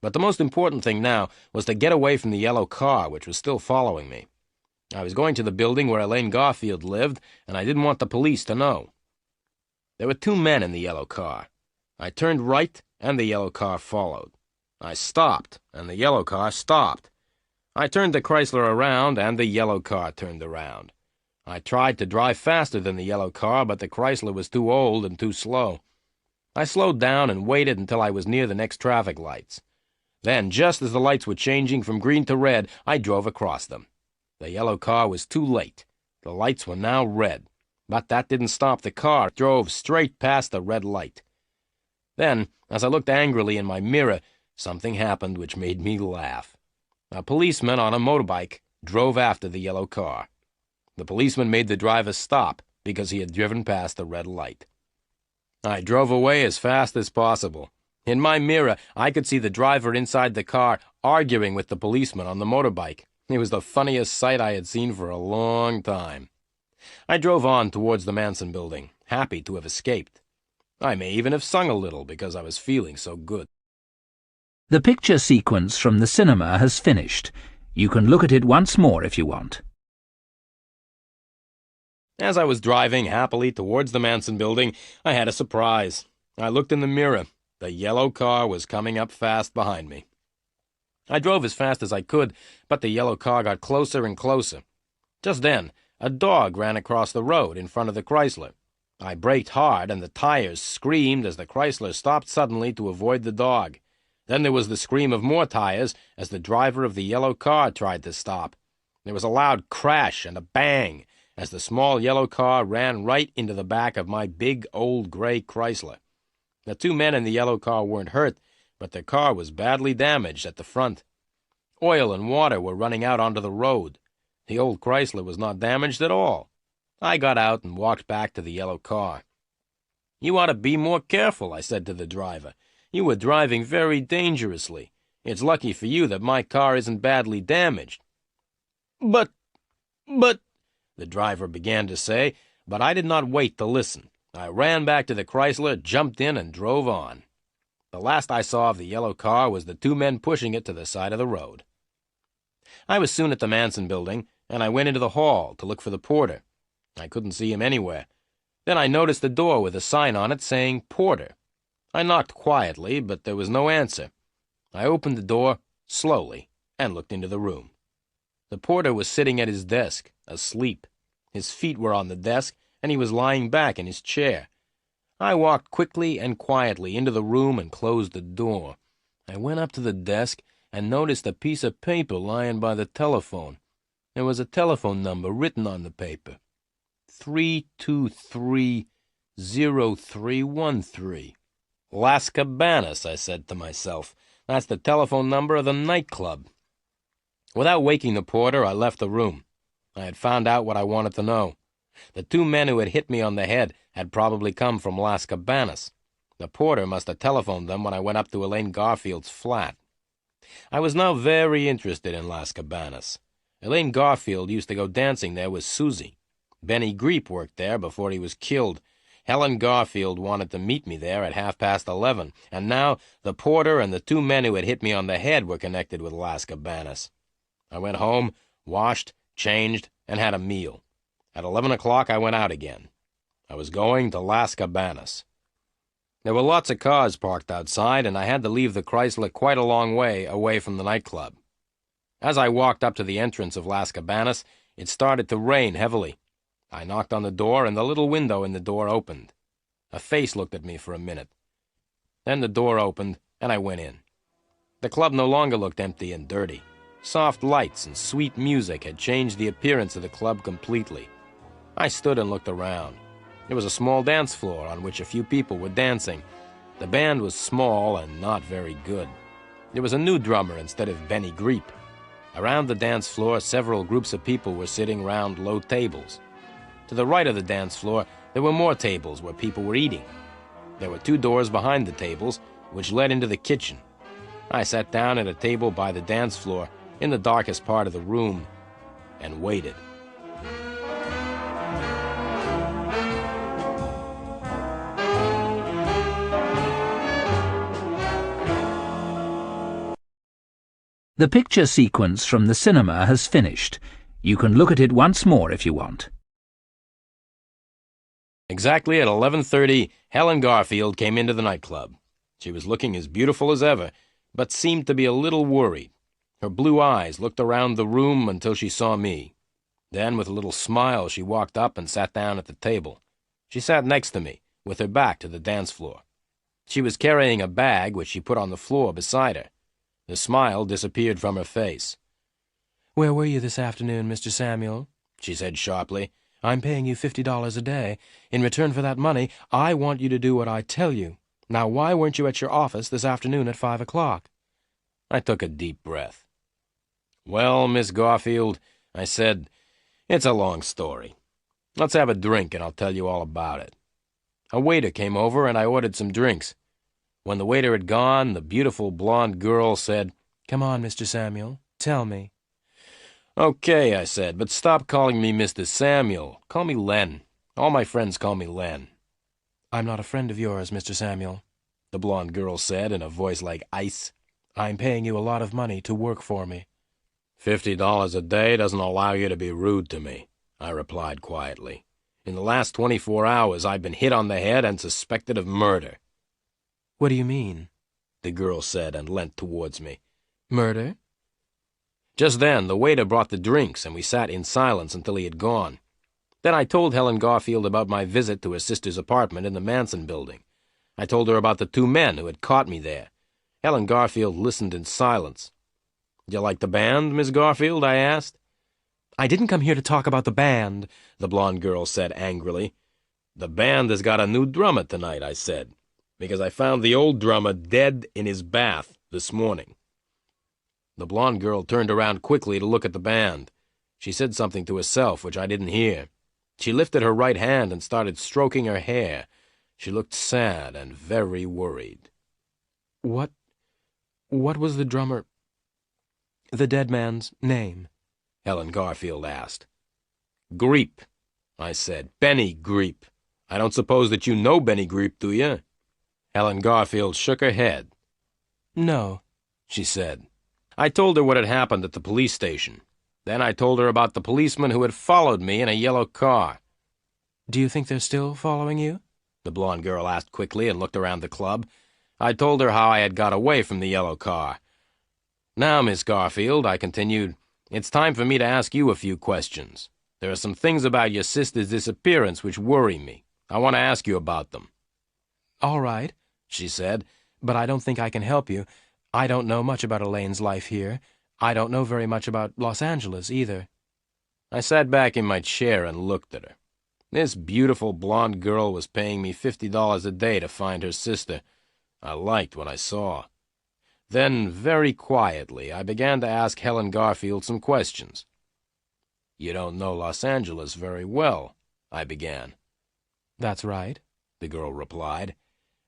But the most important thing now was to get away from the yellow car, which was still following me. I was going to the building where Elaine Garfield lived, and I didn't want the police to know. There were 2 men in the yellow car. I turned right, and the yellow car followed. I stopped, and the yellow car stopped. I turned the Chrysler around, and the yellow car turned around. I tried to drive faster than the yellow car, but the Chrysler was too old and too slow. I slowed down and waited until I was near the next traffic lights. Then, just as the lights were changing from green to red, I drove across them. The yellow car was too late. The lights were now red. But that didn't stop the car. It drove straight past the red light. Then, as I looked angrily in my mirror, something happened which made me laugh. A policeman on a motorbike drove after the yellow car. The policeman made the driver stop because he had driven past the red light. I drove away as fast as possible. In my mirror, I could see the driver inside the car arguing with the policeman on the motorbike. It was the funniest sight I had seen for a long time. I drove on towards the Manson building, happy to have escaped. I may even have sung a little because I was feeling so good. The picture sequence from the cinema has finished. You can look at it once more if you want. As I was driving happily towards the Manson building, I had a surprise. I looked in the mirror. The yellow car was coming up fast behind me. I drove as fast as I could, but the yellow car got closer and closer. Just then, a dog ran across the road in front of the Chrysler. I braked hard, and the tires screamed as the Chrysler stopped suddenly to avoid the dog. Then there was the scream of more tires as the driver of the yellow car tried to stop. There was a loud crash and a bang as the small yellow car ran right into the back of my big old gray Chrysler. The 2 men in the yellow car weren't hurt, but their car was badly damaged at the front. Oil and water were running out onto the road. The old Chrysler was not damaged at all. I got out and walked back to the yellow car. "You ought to be more careful," I said to the driver. "You were driving very dangerously. It's lucky for you that my car isn't badly damaged." But, the driver began to say, but I did not wait to listen. I ran back to the Chrysler, jumped in, and drove on. The last I saw of the yellow car was the two men pushing it to the side of the road. I was soon at the Manson building, and I went into the hall to look for the porter. I couldn't see him anywhere. Then I noticed the door with a sign on it saying Porter. I knocked quietly, but there was no answer. I opened the door slowly and looked into the room. The porter was sitting at his desk, asleep. His feet were on the desk, and he was lying back in his chair. I walked quickly and quietly into the room and closed the door. I went up to the desk and noticed a piece of paper lying by the telephone. There was a telephone number written on the paper. 323-0313. Las Cabanas, I said to myself. That's the telephone number of the nightclub. Without waking the porter, I left the room. I had found out what I wanted to know. The two men who had hit me on the head had probably come from Las Cabanas. The porter must have telephoned them when I went up to Elaine Garfield's flat. I was now very interested in Las Cabanas. Elaine Garfield used to go dancing there with Susie. Benny Greep worked there before he was killed. Helen Garfield wanted to meet me there at 11:30, and now the porter and the two men who had hit me on the head were connected with Las Cabanas. I went home, washed, changed, and had a meal. At 11 o'clock, I went out again. I was going to Las Cabanas. There were lots of cars parked outside, and I had to leave the Chrysler quite a long way away from the nightclub. As I walked up to the entrance of Las Cabanas, it started to rain heavily. I knocked on the door, and the little window in the door opened. A face looked at me for a minute. Then the door opened, and I went in. The club no longer looked empty and dirty. Soft lights and sweet music had changed the appearance of the club completely. I stood and looked around. There was a small dance floor on which a few people were dancing. The band was small and not very good. There was a new drummer instead of Benny Greep. Around the dance floor, several groups of people were sitting round low tables. To the right of the dance floor, there were more tables where people were eating. There were two doors behind the tables, which led into the kitchen. I sat down at a table by the dance floor, in the darkest part of the room, and waited. The picture sequence from the cinema has finished. You can look at it once more if you want. Exactly at 11:30, Helen Garfield came into the nightclub. She was looking as beautiful as ever, but seemed to be a little worried. Her blue eyes looked around the room until she saw me. Then, with a little smile, she walked up and sat down at the table. She sat next to me, with her back to the dance floor. She was carrying a bag which she put on the floor beside her. The smile disappeared from her face. "Where were you this afternoon, Mr. Samuel?" she said sharply. "I'm paying you $50 a day. In return for that money, I want you to do what I tell you. Now, why weren't you at your office this afternoon at 5 o'clock? I took a deep breath. "Well, Miss Garfield," I said, "it's a long story. Let's have a drink and I'll tell you all about it." A waiter came over and I ordered some drinks. When the waiter had gone, the beautiful blonde girl said, "Come on, Mr. Samuel. Tell me." "Okay," I said, "but stop calling me Mr. Samuel. Call me Len. All my friends call me Len." "I'm not a friend of yours, Mr. Samuel," the blonde girl said in a voice like ice. "I'm paying you a lot of money to work for me." $50 a day doesn't allow you to be rude to me," I replied quietly. "In the last 24 hours, I've been hit on the head and suspected of murder." "What do you mean?" the girl said and leant towards me. "Murder?" Just then, the waiter brought the drinks, and we sat in silence until he had gone. Then I told Helen Garfield about my visit to her sister's apartment in the Manson building. I told her about the two men who had caught me there. Helen Garfield listened in silence. "You like the band, Miss Garfield?" I asked. "I didn't come here to talk about the band," the blonde girl said angrily. "The band has got a new drummer tonight," I said, "because I found the old drummer dead in his bath this morning." The blonde girl turned around quickly to look at the band. She said something to herself, which I didn't hear. She lifted her right hand and started stroking her hair. She looked sad and very worried. What was the dead man's name?" Helen Garfield asked. "Greep," I said. "Benny Greep. I don't suppose that you know Benny Greep, do you?" Helen Garfield shook her head. No, she said. I told her what had happened at the police station. Then I told her about the policeman who had followed me in a yellow car. Do you think they're still following you? The blonde girl asked quickly and looked around the club. I told her how I had got away from the yellow car. Now, Miss Garfield, I continued, it's time for me to ask you a few questions. There are some things about your sister's disappearance which worry me. I want to ask you about them. All right, she said, but I don't think I can help you. I don't know much about Elaine's life here. I don't know very much about Los Angeles, either. I sat back in my chair and looked at her. This beautiful blonde girl was paying me $50 a day to find her sister. I liked what I saw. Then, very quietly, I began to ask Helen Garfield some questions. You don't know Los Angeles very well, I began. That's right, the girl replied.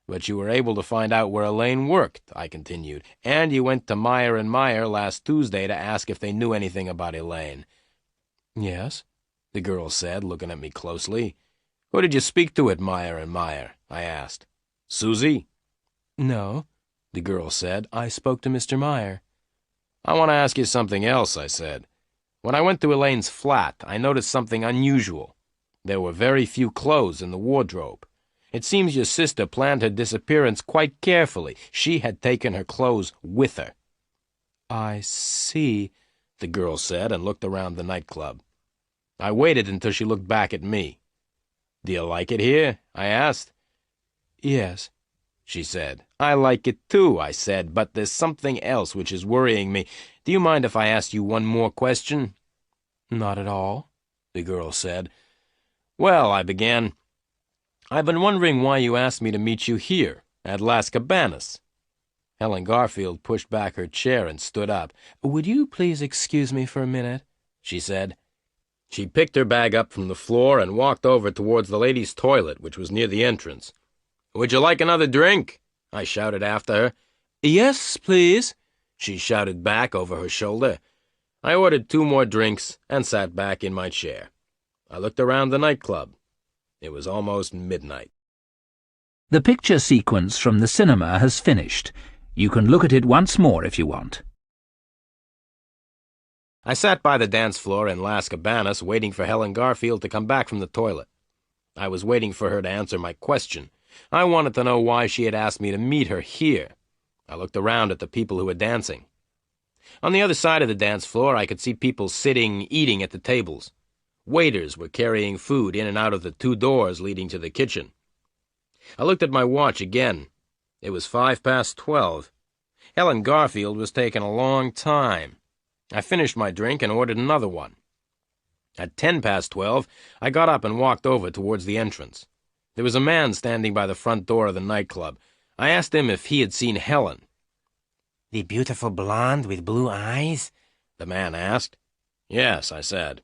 But you were able to find out where Elaine worked, I continued, and you went to Meyer and Meyer last Tuesday to ask if they knew anything about Elaine. Yes, the girl said, looking at me closely. Who did you speak to at Meyer and Meyer? I asked. Susie? No, the girl said. I spoke to Mr. Meyer. I want to ask you something else, I said. When I went to Elaine's flat, I noticed something unusual. There were very few clothes in the wardrobe. It seems your sister planned her disappearance quite carefully. She had taken her clothes with her. I see, the girl said, and looked around the nightclub. I waited until she looked back at me. Do you like it here? I asked. Yes, she said. I like it too, I said, but there's something else which is worrying me. Do you mind if I ask you one more question? Not at all, the girl said. Well, I began, I've been wondering why you asked me to meet you here, at Las Cabanas. Helen Garfield pushed back her chair and stood up. Would you please excuse me for a minute? She said. She picked her bag up from the floor and walked over towards the ladies' toilet, which was near the entrance. Would you like another drink? I shouted after her. Yes, please, she shouted back over her shoulder. I ordered 2 more drinks and sat back in my chair. I looked around the nightclub. It was almost midnight. The picture sequence from the cinema has finished. You can look at it once more if you want. I sat by the dance floor in Las Cabanas waiting for Helen Garfield to come back from the toilet. I was waiting for her to answer my question. I wanted to know why she had asked me to meet her here. I looked around at the people who were dancing. On the other side of the dance floor, I could see people sitting, eating at the tables. Waiters were carrying food in and out of the 2 doors leading to the kitchen. I looked at my watch again. It was 12:05. Helen Garfield was taking a long time. I finished my drink and ordered another one. At 12:10, I got up and walked over towards the entrance. There was a man standing by the front door of the nightclub. I asked him if he had seen Helen. The beautiful blonde with blue eyes? The man asked. Yes, I said.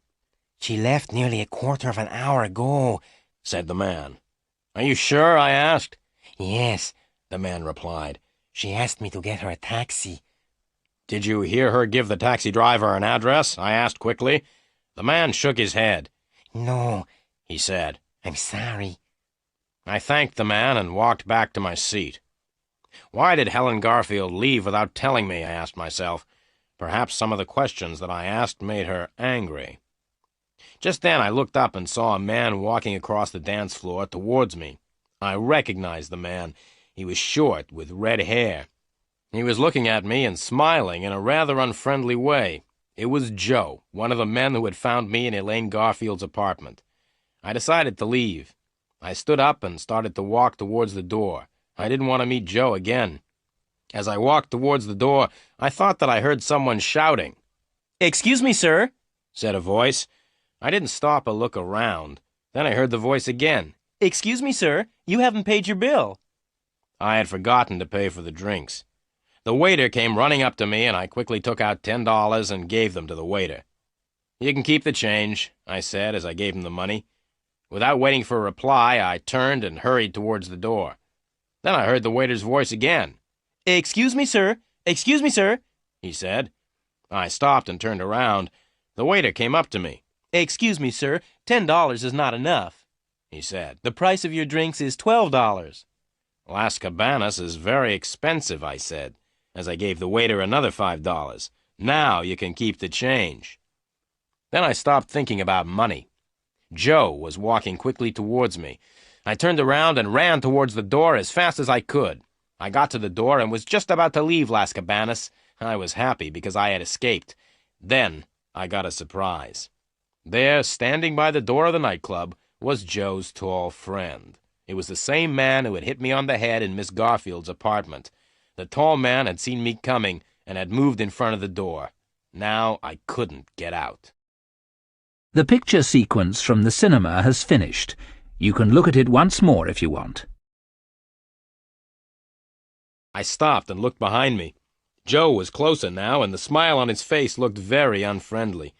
She left nearly a quarter of an hour ago, said the man. Are you sure? I asked. Yes, the man replied. She asked me to get her a taxi. Did you hear her give the taxi driver an address? I asked quickly. The man shook his head. No, he said. I'm sorry. I thanked the man and walked back to my seat. Why did Helen Garfield leave without telling me? I asked myself. Perhaps some of the questions that I asked made her angry. Just then I looked up and saw a man walking across the dance floor towards me. I recognized the man. He was short, with red hair. He was looking at me and smiling in a rather unfriendly way. It was Joe, one of the men who had found me in Elaine Garfield's apartment. I decided to leave. I stood up and started to walk towards the door. I didn't want to meet Joe again. As I walked towards the door, I thought that I heard someone shouting. "Excuse me, sir," said a voice. I didn't stop or look around. Then I heard the voice again. "Excuse me, sir, you haven't paid your bill." I had forgotten to pay for the drinks. The waiter came running up to me, and I quickly took out $10 and gave them to the waiter. You can keep the change, I said as I gave him the money. Without waiting for a reply, I turned and hurried towards the door. Then I heard the waiter's voice again. "Excuse me, sir, he said. I stopped and turned around. The waiter came up to me. "Excuse me, sir, $10 is not enough," he said. "The price of your drinks is $12. Las Cabanas is very expensive, I said, as I gave the waiter another $5. Now you can keep the change. Then I stopped thinking about money. Joe was walking quickly towards me. I turned around and ran towards the door as fast as I could. I got to the door and was just about to leave Las Cabanas. I was happy because I had escaped. Then I got a surprise. There, standing by the door of the nightclub, was Joe's tall friend. It was the same man who had hit me on the head in Miss Garfield's apartment. The tall man had seen me coming and had moved in front of the door. Now I couldn't get out. The picture sequence from the cinema has finished. You can look at it once more if you want. I stopped and looked behind me. Joe was closer now, and the smile on his face looked very unfriendly.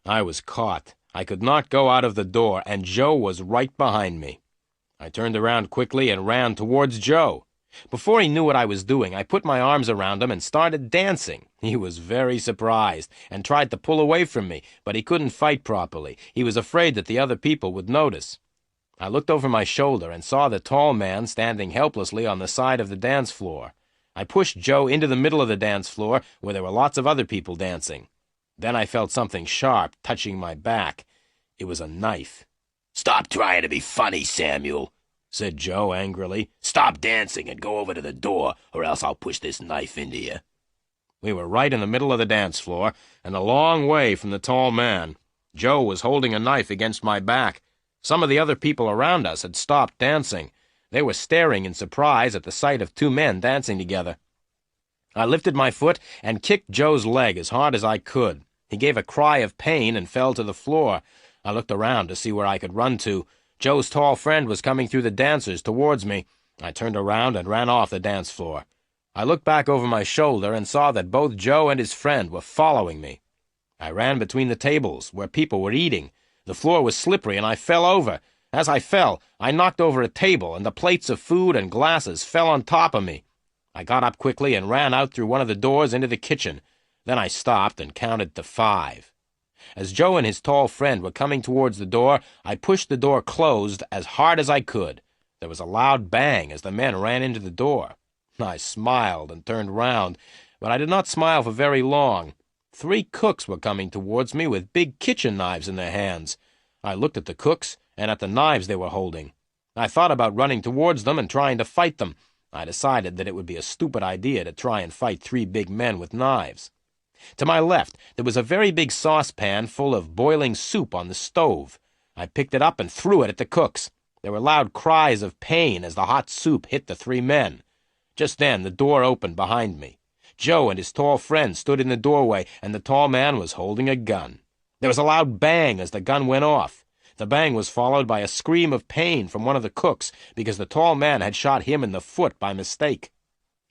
I was caught. I could not go out of the door, and Joe was right behind me. I turned around quickly and ran towards Joe. Before he knew what I was doing, I put my arms around him and started dancing. He was very surprised and tried to pull away from me, but he couldn't fight properly. He was afraid that the other people would notice. I looked over my shoulder and saw the tall man standing helplessly on the side of the dance floor. I pushed Joe into the middle of the dance floor where there were lots of other people dancing. Then I felt something sharp touching my back. It was a knife. "Stop trying to be funny, Samuel," said Joe angrily. "Stop dancing and go over to the door, or else I'll push this knife into you." We were right in the middle of the dance floor, and a long way from the tall man. Joe was holding a knife against my back. Some of the other people around us had stopped dancing. They were staring in surprise at the sight of two men dancing together. I lifted my foot and kicked Joe's leg as hard as I could. He gave a cry of pain and fell to the floor. I looked around to see where I could run to. Joe's tall friend was coming through the dancers towards me. I turned around and ran off the dance floor. I looked back over my shoulder and saw that both Joe and his friend were following me. I ran between the tables where people were eating. The floor was slippery and I fell over. As I fell, I knocked over a table and the plates of food and glasses fell on top of me. I got up quickly and ran out through one of the doors into the kitchen. Then I stopped and counted to 5. As Joe and his tall friend were coming towards the door, I pushed the door closed as hard as I could. There was a loud bang as the men ran into the door. I smiled and turned round, but I did not smile for very long. 3 cooks were coming towards me with big kitchen knives in their hands. I looked at the cooks and at the knives they were holding. I thought about running towards them and trying to fight them. I decided that it would be a stupid idea to try and fight 3 big men with knives. To my left, there was a very big saucepan full of boiling soup on the stove. I picked it up and threw it at the cooks. There were loud cries of pain as the hot soup hit the 3 men. Just then, the door opened behind me. Joe and his tall friend stood in the doorway, and the tall man was holding a gun. There was a loud bang as the gun went off. The bang was followed by a scream of pain from one of the cooks because the tall man had shot him in the foot by mistake.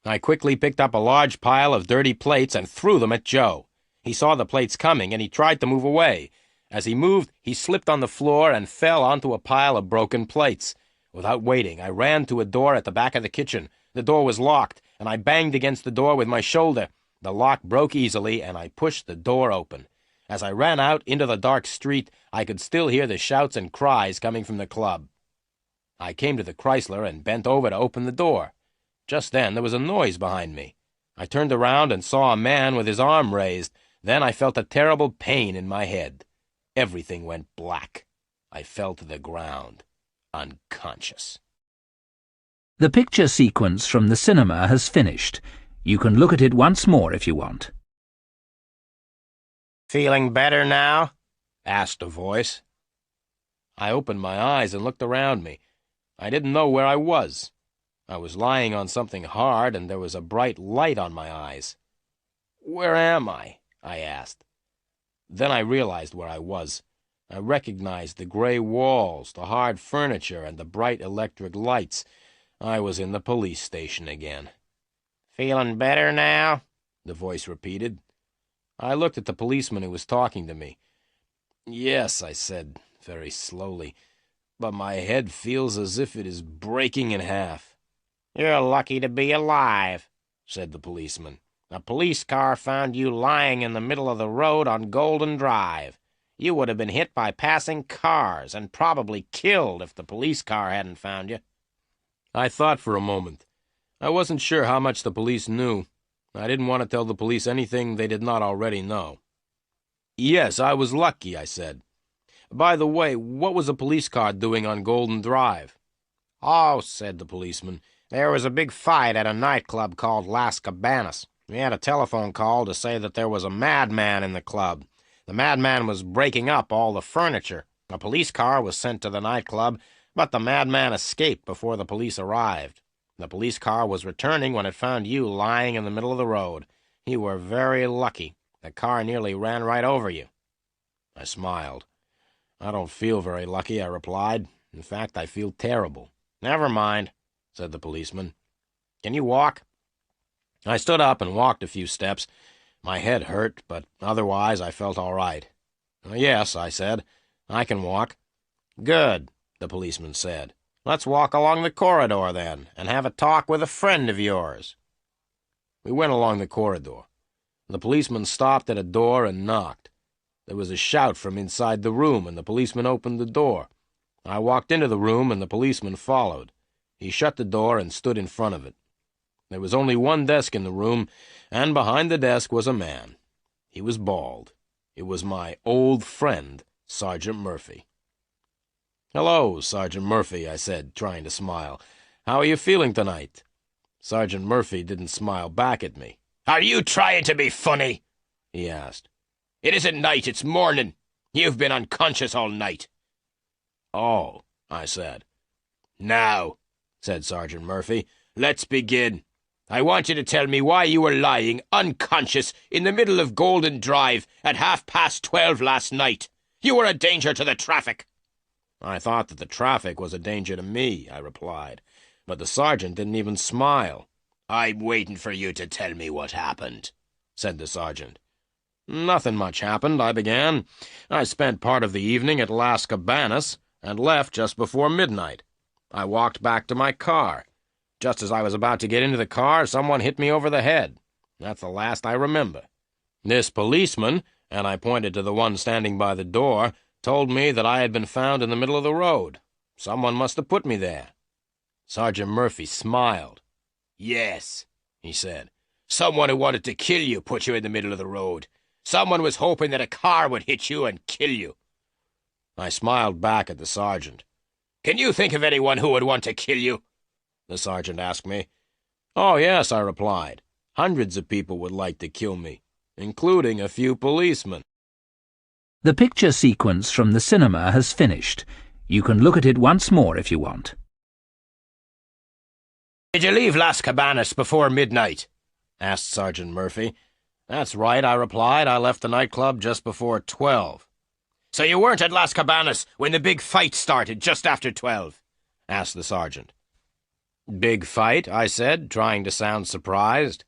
I quickly picked up a large pile of dirty plates and threw them at Joe. He saw the plates coming, and he tried to move away. As he moved, he slipped on the floor and fell onto a pile of broken plates. Without waiting, I ran to a door at the back of the kitchen. The door was locked, and I banged against the door with my shoulder. The lock broke easily, and I pushed the door open. As I ran out into the dark street, I could still hear the shouts and cries coming from the club. I came to the Chrysler and bent over to open the door. Just then there was a noise behind me. I turned around and saw a man with his arm raised. Then I felt a terrible pain in my head. Everything went black. I fell to the ground, unconscious. The picture sequence from the cinema has finished. You can look at it once more if you want. "Feeling better now?" asked a voice. I opened my eyes and looked around me. I didn't know where I was. I was lying on something hard, and there was a bright light on my eyes. "Where am I?" I asked. Then I realized where I was. I recognized the gray walls, the hard furniture, and the bright electric lights. I was in the police station again. "Feeling better now?" the voice repeated. I looked at the policeman who was talking to me. "Yes," I said, very slowly, "but my head feels as if it is breaking in half." "You're lucky to be alive," said the policeman. "A police car found you lying in the middle of the road on Golden Drive. You would have been hit by passing cars and probably killed if the police car hadn't found you." I thought for a moment. I wasn't sure how much the police knew. I didn't want to tell the police anything they did not already know. Yes, I was lucky, I said. By the way, what was a police car doing on Golden Drive? Oh, said the policeman, there was a big fight at a nightclub called Las Cabanas. We had a telephone call to say that there was a madman in the club. The madman was breaking up all the furniture. A police car was sent to the nightclub, but the madman escaped before the police arrived. The police car was returning when it found you lying in the middle of the road. You were very lucky. The car nearly ran right over you. I smiled. I don't feel very lucky, I replied. In fact, I feel terrible. Never mind, said the policeman. Can you walk? I stood up and walked a few steps. My head hurt, but otherwise I felt all right. Yes, I said. I can walk. Good, the policeman said. Let's walk along the corridor, then, and have a talk with a friend of yours. We went along the corridor. The policeman stopped at a door and knocked. There was a shout from inside the room, and the policeman opened the door. I walked into the room, and the policeman followed. He shut the door and stood in front of it. There was only one desk in the room, and behind the desk was a man. He was bald. It was my old friend, Sergeant Murphy. "Hello, Sergeant Murphy," I said, trying to smile. "How are you feeling tonight?" Sergeant Murphy didn't smile back at me. "Are you trying to be funny?" he asked. "It isn't night, it's morning. You've been unconscious all night." "Oh," I said. "Now," said Sergeant Murphy, "let's begin. I want you to tell me why you were lying unconscious in the middle of Golden Drive at 12:30 last night. You were a danger to the traffic." I thought that the traffic was a danger to me, I replied, but the sergeant didn't even smile. "I'm waiting for you to tell me what happened," said the sergeant. "Nothing much happened," I began. "I spent part of the evening at Las Cabanas and left just before midnight. I walked back to my car. Just as I was about to get into the car, someone hit me over the head. That's the last I remember. This policeman," and I pointed to the one standing by the door, "told me that I had been found in the middle of the road. Someone must have put me there." Sergeant Murphy smiled. "Yes," he said. "Someone who wanted to kill you put you in the middle of the road. Someone was hoping that a car would hit you and kill you." I smiled back at the sergeant. "Can you think of anyone who would want to kill you?" the sergeant asked me. "Oh, yes," I replied. "Hundreds of people would like to kill me, including a few policemen." The picture sequence from the cinema has finished. You can look at it once more if you want. "Did you leave Las Cabanas before midnight?" asked Sergeant Murphy. "That's right," I replied. "I left the nightclub just before 12. "So you weren't at Las Cabanas when the big fight started just after 12? asked the sergeant. "Big fight?" I said, trying to sound surprised.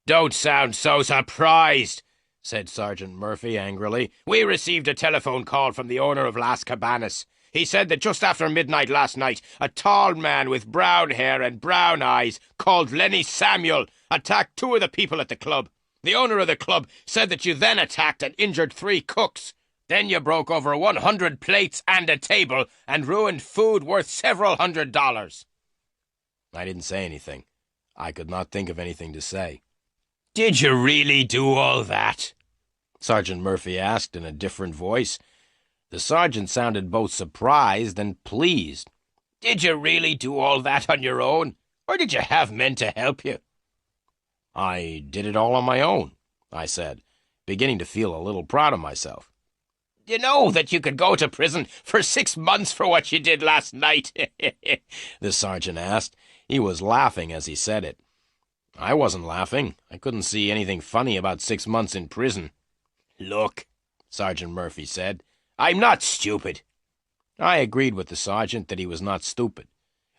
"Don't sound so surprised," said Sergeant Murphy angrily. "We received a telephone call from the owner of Las Cabanas. He said that just after midnight last night, a tall man with brown hair and brown eyes, called Lenny Samuel, attacked 2 of the people at the club. The owner of the club said that you then attacked and injured 3 cooks. Then you broke over 100 plates and a table and ruined food worth several $100s. I didn't say anything. I could not think of anything to say. "Did you really do all that?" Sergeant Murphy asked in a different voice. The sergeant sounded both surprised and pleased. "Did you really do all that on your own, or did you have men to help you?" "I did it all on my own," I said, beginning to feel a little proud of myself. "You know that you could go to prison for 6 months for what you did last night?" the sergeant asked. He was laughing as he said it. I wasn't laughing. I couldn't see anything funny about 6 months in prison. "Look," Sergeant Murphy said, "I'm not stupid." I agreed with the sergeant that he was not stupid.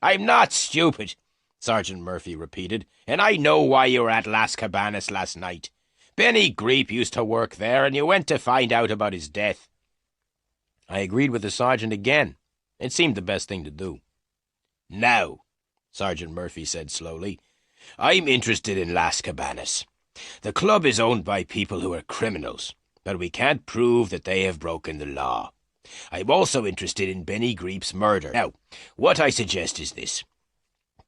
"I'm not stupid," Sergeant Murphy repeated, "and I know why you were at Las Cabanas last night. Benny Greep used to work there, and you went to find out about his death." I agreed with the sergeant again. It seemed the best thing to do. "Now," Sergeant Murphy said slowly, "I'm interested in Las Cabanas. The club is owned by people who are criminals, but we can't prove that they have broken the law. I'm also interested in Benny Greep's murder. Now, what I suggest is this.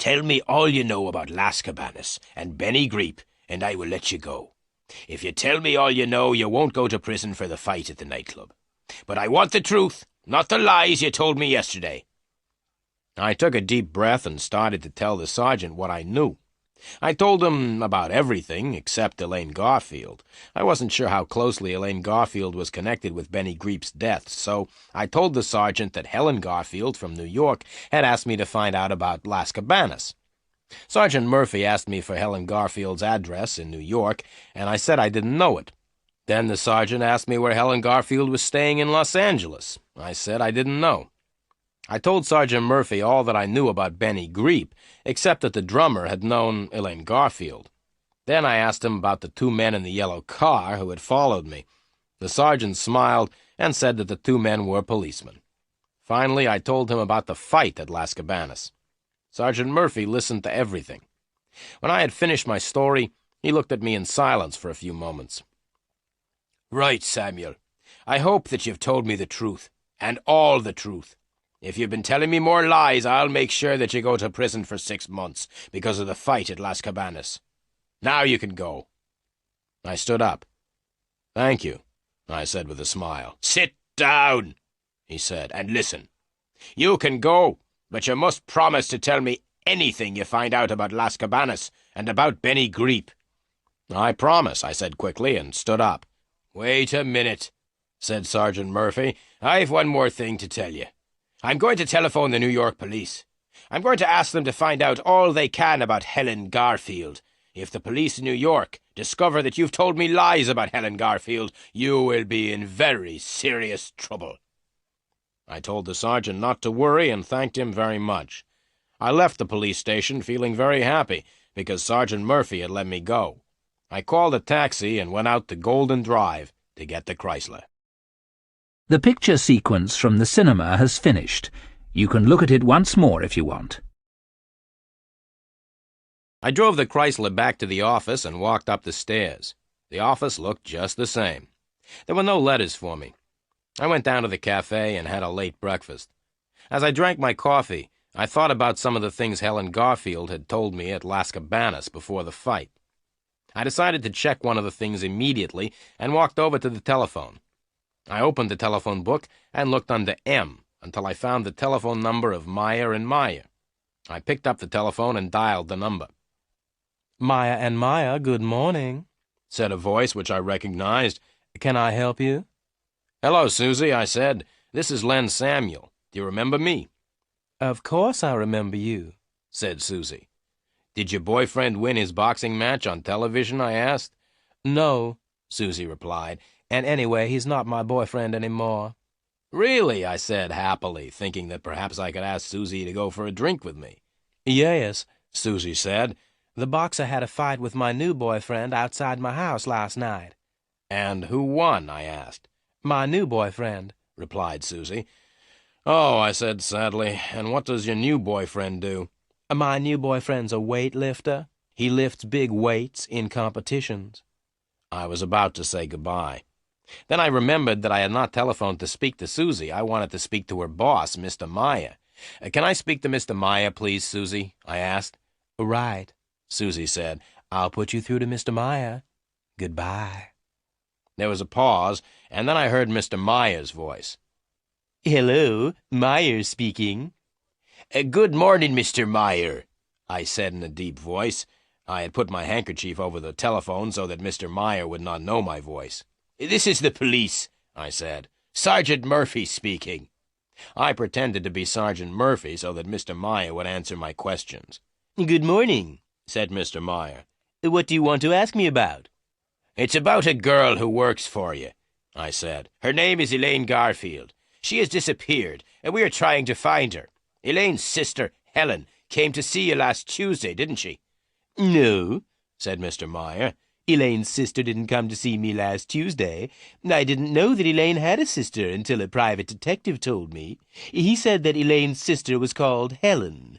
Tell me all you know about Las Cabanas and Benny Greep, and I will let you go. If you tell me all you know, you won't go to prison for the fight at the nightclub. But I want the truth, not the lies you told me yesterday." I took a deep breath and started to tell the sergeant what I knew. I told him about everything except Elaine Garfield. I wasn't sure how closely Elaine Garfield was connected with Benny Greep's death, so I told the sergeant that Helen Garfield from New York had asked me to find out about Las Cabanas. Sergeant Murphy asked me for Helen Garfield's address in New York, and I said I didn't know it. Then the sergeant asked me where Helen Garfield was staying in Los Angeles. I said I didn't know. I told Sergeant Murphy all that I knew about Benny Greep, except that the drummer had known Elaine Garfield. Then I asked him about the two men in the yellow car who had followed me. The sergeant smiled and said that the two men were policemen. Finally, I told him about the fight at Las Cabanas. Sergeant Murphy listened to everything. When I had finished my story, he looked at me in silence for a few moments. "Right, Samuel. I hope that you've told me the truth, and all the truth. If you've been telling me more lies, I'll make sure that you go to prison for 6 months because of the fight at Las Cabanas. Now you can go." I stood up. "Thank you," I said with a smile. "Sit down," he said, "and listen. You can go, but you must promise to tell me anything you find out about Las Cabanas and about Benny Greep." "I promise," I said quickly, and stood up. "Wait a minute," said Sergeant Murphy. "I've one more thing to tell you. I'm going to telephone the New York police. I'm going to ask them to find out all they can about Helen Garfield. If the police in New York discover that you've told me lies about Helen Garfield, you will be in very serious trouble." I told the sergeant not to worry and thanked him very much. I left the police station feeling very happy because Sergeant Murphy had let me go. I called a taxi and went out to Golden Drive to get the Chrysler. The picture sequence from the cinema has finished. You can look at it once more if you want. I drove the Chrysler back to the office and walked up the stairs. The office looked just the same. There were no letters for me. I went down to the cafe and had a late breakfast. As I drank my coffee, I thought about some of the things Helen Garfield had told me at Las Cabanas before the fight. I decided to check one of the things immediately and walked over to the telephone. I opened the telephone book and looked under M until I found the telephone number of Meyer and Meyer. I picked up the telephone and dialed the number. "Meyer and Meyer, good morning," said a voice which I recognized. "Can I help you?" "Hello, Susie," I said. "This is Len Samuel. Do you remember me?" "Of course I remember you," said Susie. "Did your boyfriend win his boxing match on television?" I asked. "No," Susie replied. "And anyway, he's not my boyfriend anymore." "Really?" I said happily, thinking that perhaps I could ask Susie to go for a drink with me. "Yes," Susie said. "The boxer had a fight with my new boyfriend outside my house last night." "And who won?" I asked. "My new boyfriend," replied Susie. "Oh," I said sadly, "and what does your new boyfriend do?" "My new boyfriend's a weightlifter. He lifts big weights in competitions." I was about to say goodbye. Then I remembered that I had not telephoned to speak to Susie. I wanted to speak to her boss, Mr. Meyer. "Can I speak to Mr. Meyer, please, Susie?" I asked. "Right," Susie said. "I'll put you through to Mr. Meyer. Goodbye." There was a pause, and then I heard Mr. Meyer's voice. "Hello, Meyer speaking." "Good morning, Mr. Meyer," I said in a deep voice. I had put my handkerchief over the telephone so that Mr. Meyer would not know my voice. "This is the police," I said. "Sergeant Murphy speaking." I pretended to be Sergeant Murphy so that Mr. Meyer would answer my questions. "Good morning," said Mr. Meyer. "What do you want to ask me about?" "It's about a girl who works for you," I said. "Her name is Elaine Garfield. She has disappeared, and we are trying to find her. Elaine's sister, Helen, came to see you last Tuesday, didn't she?" "No," said Mr. Meyer. "Elaine's sister didn't come to see me last Tuesday. I didn't know that Elaine had a sister until a private detective told me. He said that Elaine's sister was called Helen."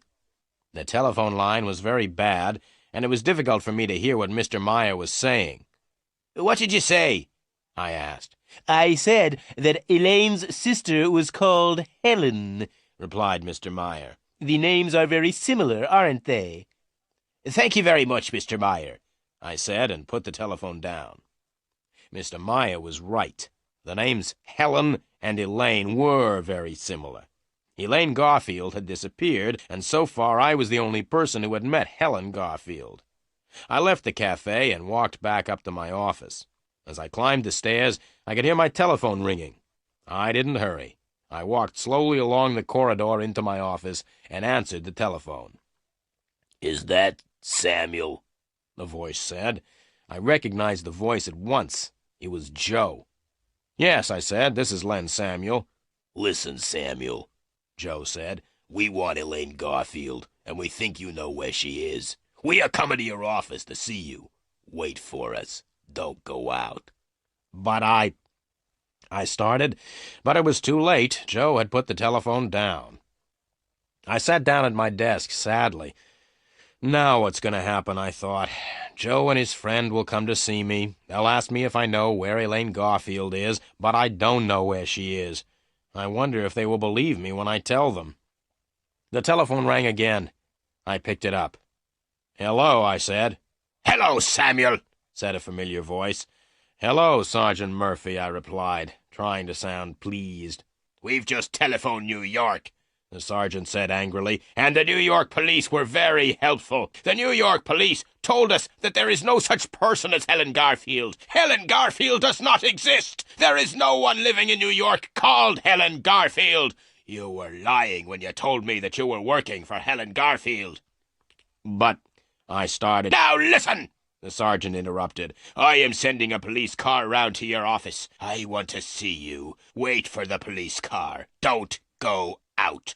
The telephone line was very bad, and it was difficult for me to hear what Mr. Meyer was saying. "What did you say?" I asked. "I said that Elaine's sister was called Helen," replied Mr. Meyer. The names are very similar, aren't they? Thank you very much, Mr. Meyer, I said, and put the telephone down. Mr. Meyer was right. The names Helen and Elaine were very similar. Elaine Garfield had disappeared, and so far I was the only person who had met Helen Garfield. I left the cafe and walked back up to my office. As I climbed the stairs, I could hear my telephone ringing. I didn't hurry. I walked slowly along the corridor into my office and answered the telephone. "Is that Samuel?" the voice said. I recognized the voice at once. It was Joe. "Yes," I said, "this is Len Samuel." "Listen, Samuel," Joe said. "We want Elaine Garfield, and we think you know where she is. We are coming to your office to see you. Wait for us. Don't go out." "But I started, but it was too late. Joe had put the telephone down. I sat down at my desk sadly. Now what's going to happen, I thought. Joe and his friend will come to see me. They'll ask me if I know where Elaine Garfield is, but I don't know where she is. I wonder if they will believe me when I tell them. The telephone rang again. I picked it up. "Hello," I said. "Hello, Samuel," said a familiar voice. "Hello, Sergeant Murphy," I replied, trying to sound pleased. "We've just telephoned New York," the sergeant said angrily, "and the New York police were very helpful. The New York police told us that there is no such person as Helen Garfield. Helen Garfield does not exist. There is no one living in New York called Helen Garfield. You were lying when you told me that you were working for Helen Garfield." "But," I started. "Now listen!" the sergeant interrupted. "I am sending a police car round to your office. I want to see you. Wait for the police car. Don't go out."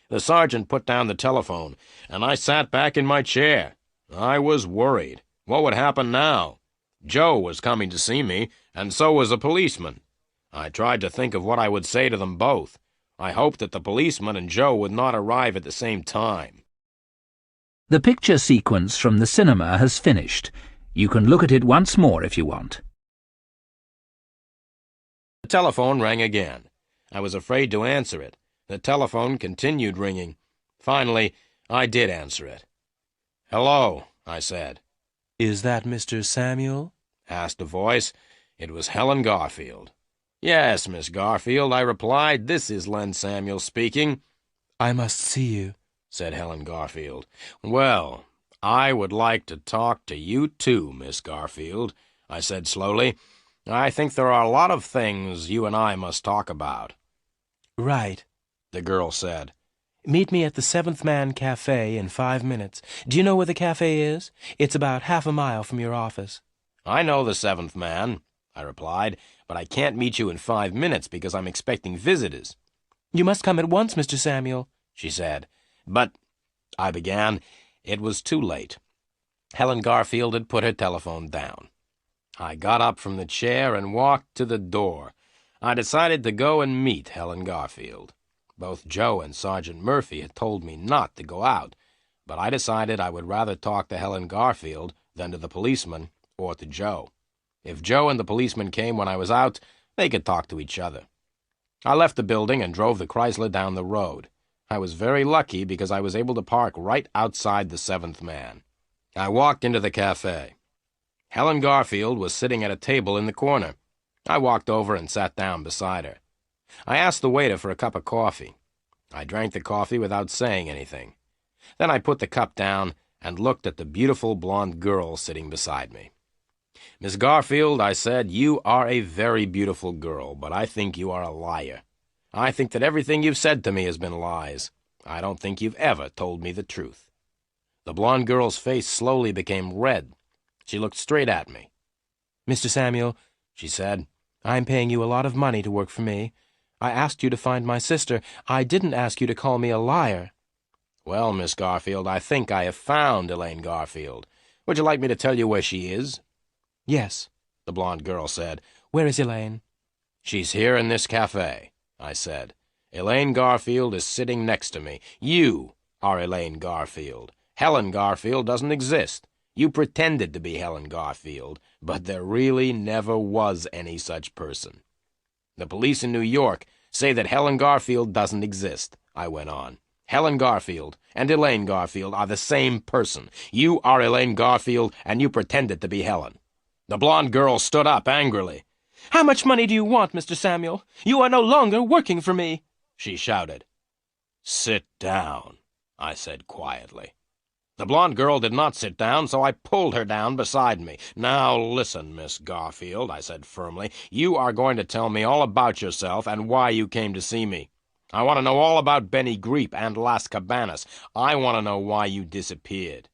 The sergeant put down the telephone, and I sat back in my chair. I was worried. What would happen now? Joe was coming to see me, and so was a policeman. I tried to think of what I would say to them both. I hoped that the policeman and Joe would not arrive at the same time. The picture sequence from the cinema has finished. You can look at it once more if you want. The telephone rang again. I was afraid to answer it. The telephone continued ringing. Finally, I did answer it. "Hello," I said. "Is that Mr. Samuel?" asked a voice. It was Helen Garfield. "Yes, Miss Garfield," I replied. "This is Len Samuel speaking." "I must see you," said Helen Garfield. "Well, I would like to talk to you too, Miss Garfield," I said slowly. "I think there are a lot of things you and I must talk about." "Right," the girl said. "Meet me at the Seventh Man Cafe in 5 minutes. Do you know where the cafe is? It's about half a mile from your office." "I know the Seventh Man," I replied, "but I can't meet you in 5 minutes because I'm expecting visitors." "You must come at once, Mr. Samuel," she said. "But," I began. It was too late. Helen Garfield had put her telephone down. I got up from the chair and walked to the door. I decided to go and meet Helen Garfield. Both Joe and Sergeant Murphy had told me not to go out, but I decided I would rather talk to Helen Garfield than to the policeman or to Joe. If Joe and the policeman came when I was out, they could talk to each other. I left the building and drove the Chrysler down the road. I was very lucky because I was able to park right outside the Seventh Man. I walked into the cafe. Helen Garfield was sitting at a table in the corner. I walked over and sat down beside her. I asked the waiter for a cup of coffee. I drank the coffee without saying anything. Then I put the cup down and looked at the beautiful blonde girl sitting beside me. "Miss Garfield," I said, "you are a very beautiful girl, but I think you are a liar. I think that everything you've said to me has been lies. I don't think you've ever told me the truth." The blonde girl's face slowly became red. She looked straight at me. "Mr. Samuel," she said, "I'm paying you a lot of money to work for me. I asked you to find my sister. I didn't ask you to call me a liar." "Well, Miss Garfield, I think I have found Elaine Garfield. Would you like me to tell you where she is?" "Yes," the blonde girl said. "Where is Elaine?" "She's here in this cafe," I said. "Elaine Garfield is sitting next to me. You are Elaine Garfield. Helen Garfield doesn't exist. You pretended to be Helen Garfield, but there really never was any such person. The police in New York say that Helen Garfield doesn't exist," I went on. Helen Garfield and Elaine Garfield are the same person. You are Elaine Garfield, and you pretended to be Helen." The blonde girl stood up angrily. "How much money do you want, Mr. Samuel? You are no longer working for me," she shouted. "Sit down," I said quietly. The blonde girl did not sit down, so I pulled her down beside me. "Now listen, Miss Garfield," I said firmly. "You are going to tell me all about yourself and why you came to see me. I want to know all about Benny Greep and Las Cabanas. I want to know why you disappeared."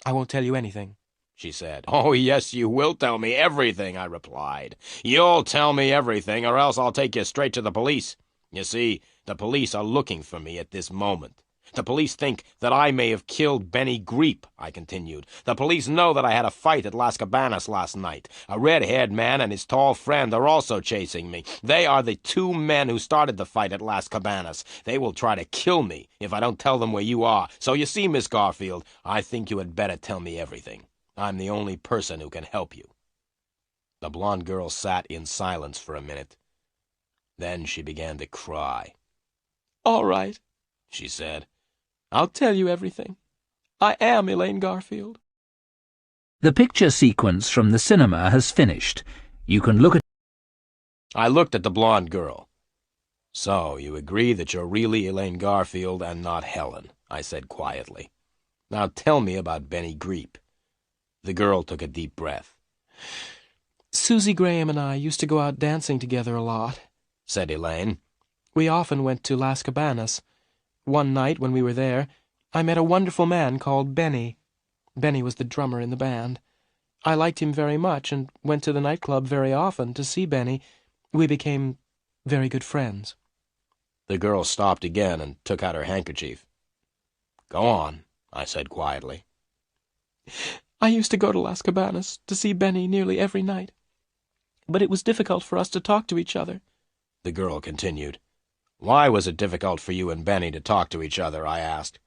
"I won't tell you anything," she said. "Oh, yes, you will tell me everything," I replied. "You'll tell me everything, or else I'll take you straight to the police. You see, the police are looking for me at this moment. The police think that I may have killed Benny Greep," I continued. "The police know that I had a fight at Las Cabanas last night. A red-haired man and his tall friend are also chasing me. They are the two men who started the fight at Las Cabanas. They will try to kill me if I don't tell them where you are. So you see, Miss Garfield, I think you had better tell me everything. I'm the only person who can help you." The blonde girl sat in silence for a minute. Then she began to cry. "All right," she said. "I'll tell you everything. I am Elaine Garfield." The picture sequence from the cinema has finished. You can look at I looked at the blonde girl. "So, you agree that you're really Elaine Garfield and not Helen," I said quietly. "Now tell me about Benny Greep." The girl took a deep breath. "Susie Graham and I used to go out dancing together a lot," said Elaine. "We often went to Las Cabanas. One night when we were there, I met a wonderful man called Benny. Benny was the drummer in the band. I liked him very much and went to the nightclub very often to see Benny. We became very good friends." The girl stopped again and took out her handkerchief. "Go on," I said quietly. "I used to go to Las Cabanas to see Benny nearly every night. But it was difficult for us to talk to each other," the girl continued. "Why was it difficult for you and Benny to talk to each other?" I asked.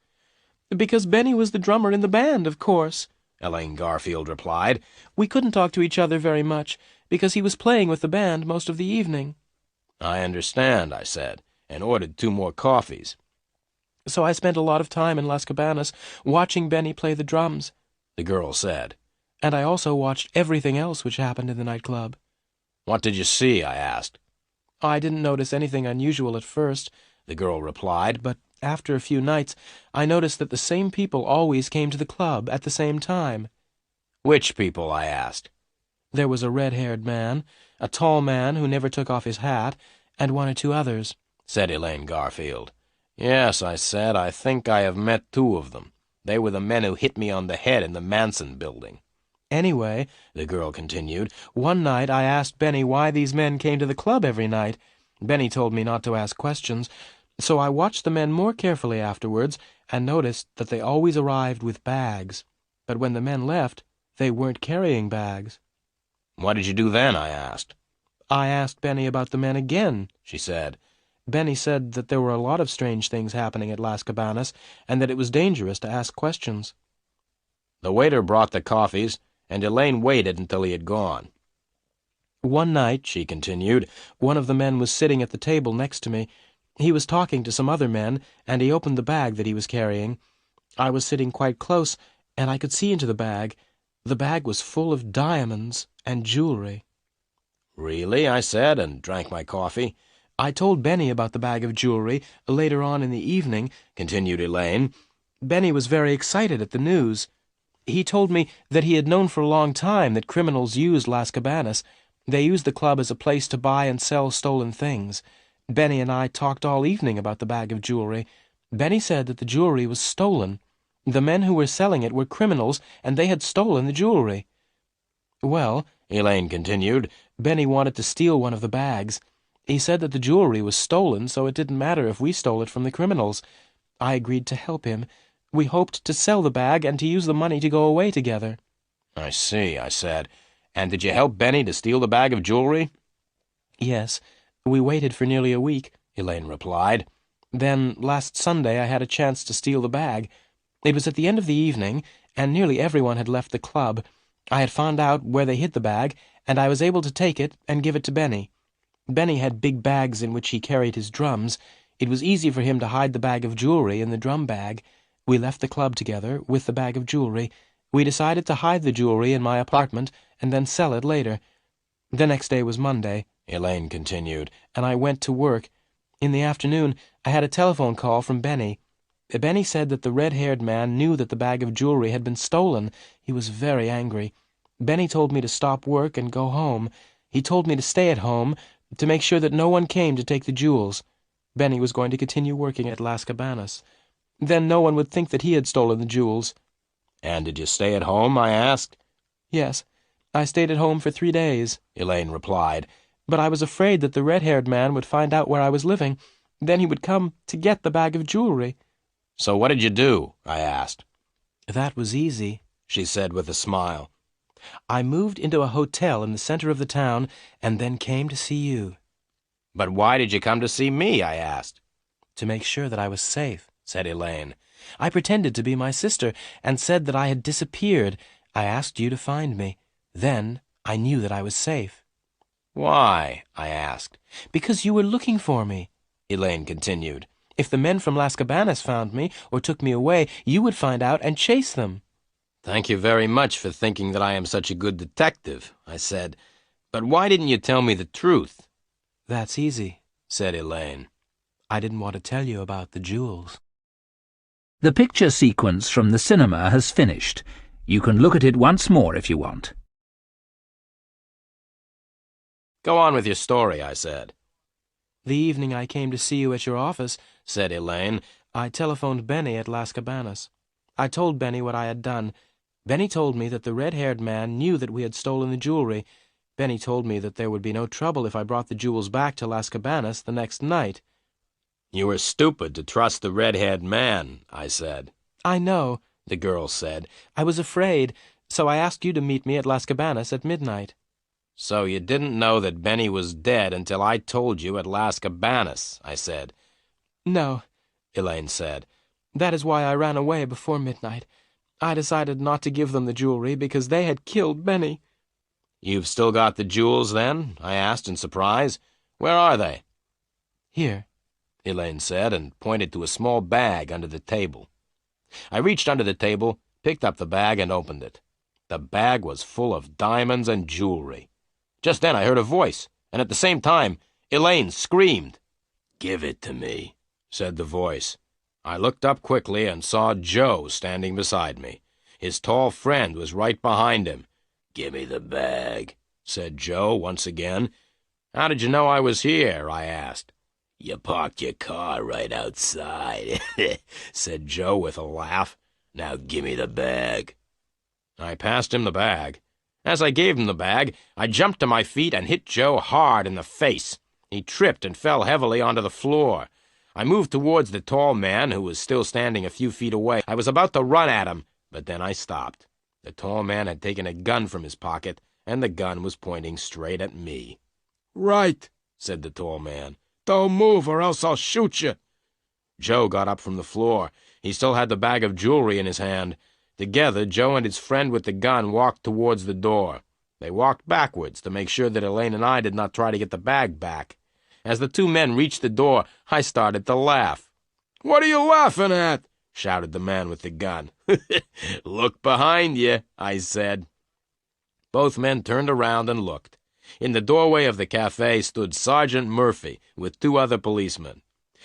"Because Benny was the drummer in the band, of course," Elaine Garfield replied. "We couldn't talk to each other very much, because he was playing with the band most of the evening." "I understand," I said, and ordered 2 more coffees. "So I spent a lot of time in Las Cabanas watching Benny play the drums," the girl said. "and I also watched everything else which happened in the nightclub." "What did you see?" I asked. "I didn't notice anything unusual at first," the girl replied, "but after a few nights I noticed that the same people always came to the club at the same time." "Which people?" I asked. "There was a red-haired man, a tall man who never took off his hat, and 1 or 2 others," said Elaine Garfield. "Yes," I said, "I think I have met 2 of them. They were the men who hit me on the head in the Manson building." "Anyway," the girl continued, "one night I asked Benny why these men came to the club every night. Benny told me not to ask questions, so I watched the men more carefully afterwards and noticed that they always arrived with bags. But when the men left, they weren't carrying bags." "What did you do then?" I asked. "I asked Benny about the men again," she said. "Benny said that there were a lot of strange things happening at Las Cabanas, and that it was dangerous to ask questions." The waiter brought the coffees, and Elaine waited until he had gone. "One night," she continued, "one of the men was sitting at the table next to me. He was talking to some other men, and he opened the bag that he was carrying. I was sitting quite close, and I could see into the bag. The bag was full of diamonds and jewelry." "Really?" I said, and drank my coffee. "I told Benny about the bag of jewelry later on in the evening," continued Elaine. "Benny was very excited at the news. He told me that he had known for a long time that criminals used Las Cabanas. They used the club as a place to buy and sell stolen things. Benny and I talked all evening about the bag of jewelry. Benny said that the jewelry was stolen. The men who were selling it were criminals, and they had stolen the jewelry. Well," Elaine continued, "Benny wanted to steal one of the bags. He said that the jewelry was stolen, so it didn't matter if we stole it from the criminals. I agreed to help him. We hoped to sell the bag and to use the money to go away together." "I see," I said. "And did you help Benny to steal the bag of jewelry?" "Yes. We waited for nearly a week," Elaine replied. "Then, last Sunday, I had a chance to steal the bag. It was at the end of the evening, and nearly everyone had left the club. I had found out where they hid the bag, and I was able to take it and give it to Benny. Benny had big bags in which he carried his drums. It was easy for him to hide the bag of jewelry in the drum bag. We left the club together with the bag of jewelry. We decided to hide the jewelry in my apartment and then sell it later. The next day was Monday, Elaine continued, and I went to work. In the afternoon, I had a telephone call from Benny. Benny said that the red-haired man knew that the bag of jewelry had been stolen. He was very angry. Benny told me to stop work and go home. He told me to stay at home to make sure that no one came to take the jewels. Benny was going to continue working at Las Cabanas. Then no one would think that he had stolen the jewels. And did you stay at home, I asked? Yes, I stayed at home for 3 days, Elaine replied, but I was afraid that the red-haired man would find out where I was living. Then he would come to get the bag of jewelry. So what did you do? I asked. That was easy, she said with a smile. I moved into a hotel in the center of the town and then came to see you. But why did you come to see me? I asked. To make sure that I was safe, said Elaine. I pretended to be my sister and said that I had disappeared. I asked you to find me. Then I knew that I was safe. Why? I asked. Because you were looking for me, Elaine continued. If the men from Las Cabanas found me or took me away, you would find out and chase them. Thank you very much for thinking that I am such a good detective, I said. But why didn't you tell me the truth? That's easy, said Elaine. I didn't want to tell you about the jewels. The picture sequence from the cinema has finished. You can look at it once more if you want. Go on with your story, I said. The evening I came to see you at your office, said Elaine, I telephoned Benny at Las Cabanas. I told Benny what I had done. Benny told me that the red-haired man knew that we had stolen the jewelry. Benny told me that there would be no trouble if I brought the jewels back to Las Cabanas the next night. You were stupid to trust the red-haired man, I said. I know, the girl said. I was afraid, so I asked you to meet me at Las Cabanas at midnight. So you didn't know that Benny was dead until I told you at Las Cabanas, I said. No, Elaine said. That is why I ran away before midnight. I decided not to give them the jewelry because they had killed Benny. You've still got the jewels, then? I asked in surprise. Where are they? Here, Elaine said, and pointed to a small bag under the table. I reached under the table, picked up the bag, and opened it. The bag was full of diamonds and jewelry. Just then I heard a voice, and at the same time, Elaine screamed. "Give it to me," said the voice. I looked up quickly and saw Joe standing beside me. His tall friend was right behind him. "Give me the bag," said Joe once again. "How did you know I was here?" I asked. "You parked your car right outside," said Joe with a laugh. "Now give me the bag." I passed him the bag. As I gave him the bag, I jumped to my feet and hit Joe hard in the face. He tripped and fell heavily onto the floor. I moved towards the tall man, who was still standing a few feet away. I was about to run at him, but then I stopped. The tall man had taken a gun from his pocket, and the gun was pointing straight at me. "Right," said the tall man. "Don't move, or else I'll shoot you." Joe got up from the floor. He still had the bag of jewelry in his hand. Together, Joe and his friend with the gun walked towards the door. They walked backwards to make sure that Elaine and I did not try to get the bag back. As the two men reached the door, I started to laugh. "What are you laughing at?" shouted the man with the gun. "Look behind you," I said. Both men turned around and looked. In the doorway of the cafe stood Sergeant Murphy with two other policemen.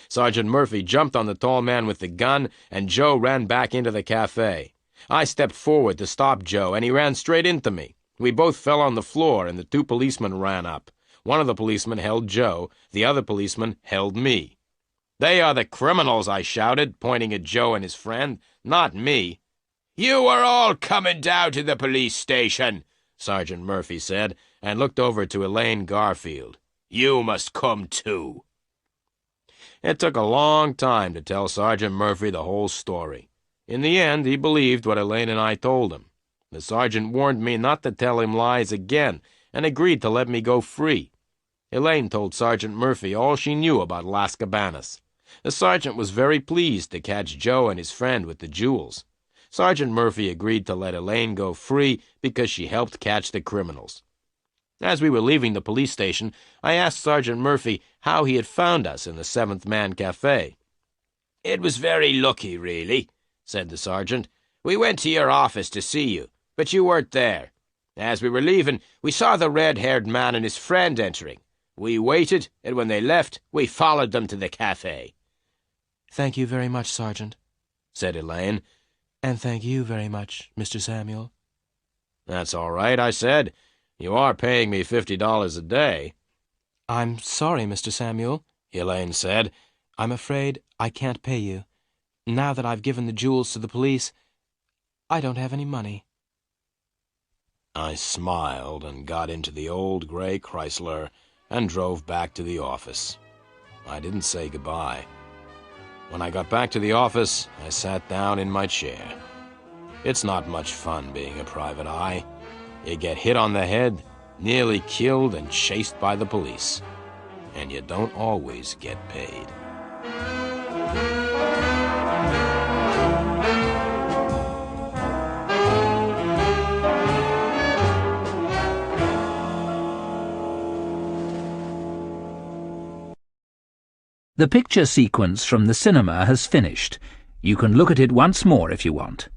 Sergeant Murphy jumped on the tall man with the gun, and Joe ran back into the cafe. I stepped forward to stop Joe, and he ran straight into me. We both fell on the floor, and the two policemen ran up. One of the policemen held Joe. The other policeman held me. "They are the criminals," I shouted, pointing at Joe and his friend. "Not me." "You are all coming down to the police station," Sergeant Murphy said, and looked over to Elaine Garfield. "You must come too." It took a long time to tell Sergeant Murphy the whole story. In the end, he believed what Elaine and I told him. The sergeant warned me not to tell him lies again, and agreed to let me go free. Elaine told Sergeant Murphy all she knew about Las Cabanas. The sergeant was very pleased to catch Joe and his friend with the jewels. Sergeant Murphy agreed to let Elaine go free because she helped catch the criminals. As we were leaving the police station, I asked Sergeant Murphy how he had found us in the Seventh Man Cafe. "It was very lucky, really," said the sergeant. "We went to your office to see you, but you weren't there. As we were leaving, we saw the red-haired man and his friend entering. We waited, and when they left, we followed them to the cafe." "Thank you very much, Sergeant," said Elaine. "And thank you very much, Mr. Samuel." "That's all right," I said. "You are paying me $50 a day." "I'm sorry, Mr. Samuel," Elaine said. "I'm afraid I can't pay you. Now that I've given the jewels to the police, I don't have any money." I smiled and got into the old gray Chrysler and drove back to the office. I didn't say goodbye. When I got back to the office, I sat down in my chair. It's not much fun being a private eye. You get hit on the head, nearly killed and chased by the police. And you don't always get paid. The picture sequence from the cinema has finished. You can look at it once more if you want.